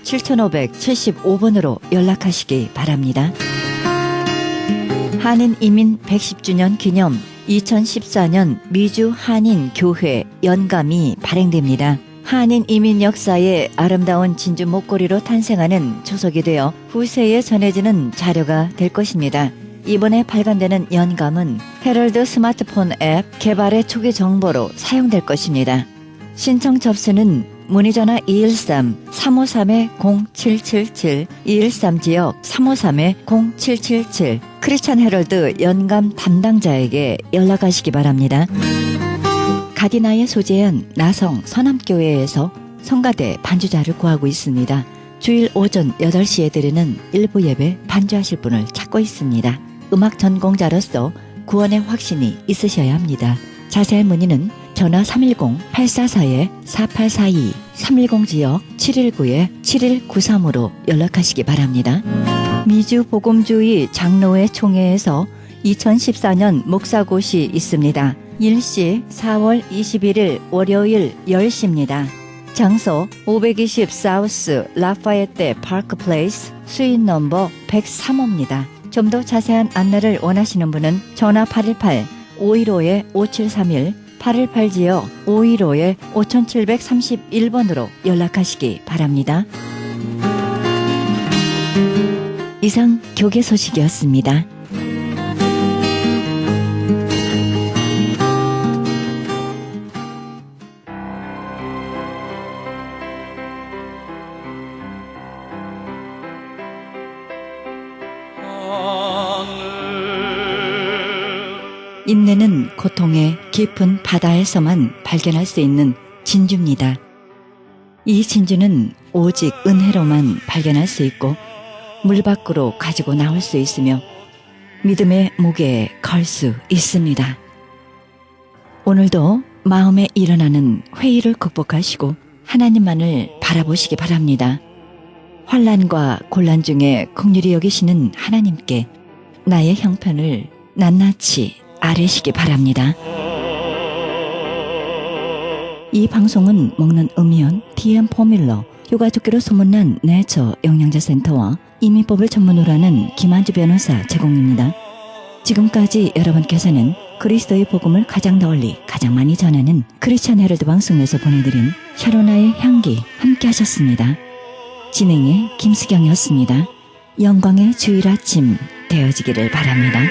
675-7575번으로 연락하시기 바랍니다. 한인 이민 110주년 기념 2014년 미주 한인 교회 연감이 발행됩니다. 한인 이민 역사의 아름다운 진주 목걸이로 탄생하는 초석이 되어 후세에 전해지는 자료가 될 것입니다. 이번에 발간되는 연감은 헤럴드 스마트폰 앱 개발의 초기 정보로 사용될 것입니다. 신청 접수는 문의전화 213-353-0777 213지역 353-0777 크리스천 헤럴드 연감 담당자에게 연락하시기 바랍니다. 가디나에 소재한 나성 서남교회에서 성가대 반주자를 구하고 있습니다. 주일 오전 8시에 드리는 일부 예배 반주하실 분을 찾고 있습니다. 음악 전공자로서 구원의 확신이 있으셔야 합니다. 자세한 문의는 전화 310-844-4842 310지역 719-7193으로 연락하시기 바랍니다. 미주 복음주의 장로회 총회에서 2014년 목사곳이 있습니다. 일시 4월 21일 월요일 10시입니다. 장소 520 사우스 라파에테 파크 플레이스 수인 넘버 103호입니다. 좀 더 자세한 안내를 원하시는 분은 전화 818-515-5731 818지역 515-5731번으로 연락하시기 바랍니다. 이상 교계 소식이었습니다. 인내는 고통의 깊은 바다에서만 발견할 수 있는 진주입니다. 이 진주는 오직 은혜로만 발견할 수 있고 물 밖으로 가지고 나올 수 있으며 믿음의 무게에 걸 수 있습니다. 오늘도 마음에 일어나는 회의를 극복하시고 하나님만을 바라보시기 바랍니다. 환난과 곤란 중에 긍휼히 여기시는 하나님께 나의 형편을 낱낱이 아뢰시기 바랍니다. 이 방송은 먹는 음이온 DM 포뮬러 효과좋기로 소문난 내처 영양제센터와 이민법을 전문으로 하는 김한주 변호사 제공입니다. 지금까지 여러분께서는 그리스도의 복음을 가장 널리 가장 많이 전하는 크리스천 헤럴드 방송에서 보내드린 샤로나의 향기 함께 하셨습니다. 진행의 김수경이었습니다. 영광의 주일 아침 되어지기를 바랍니다.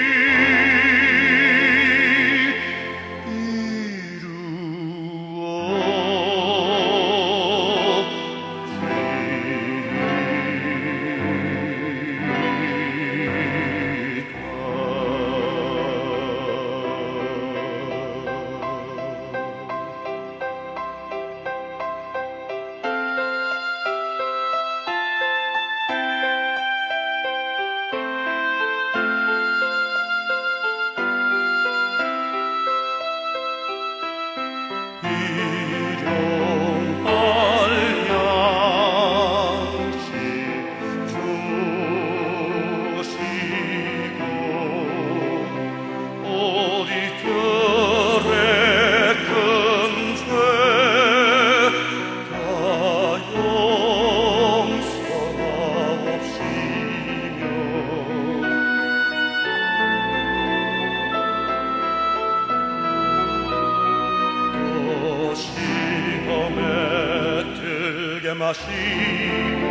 마시고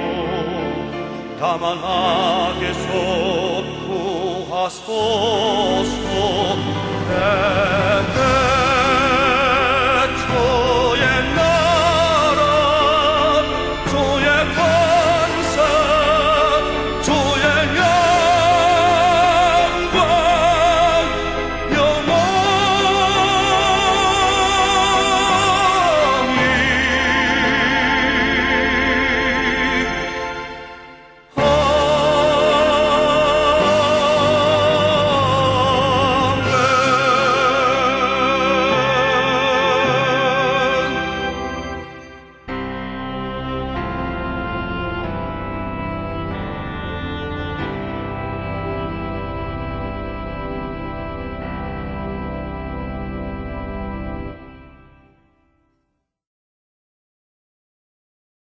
다만 악에서 구하소서.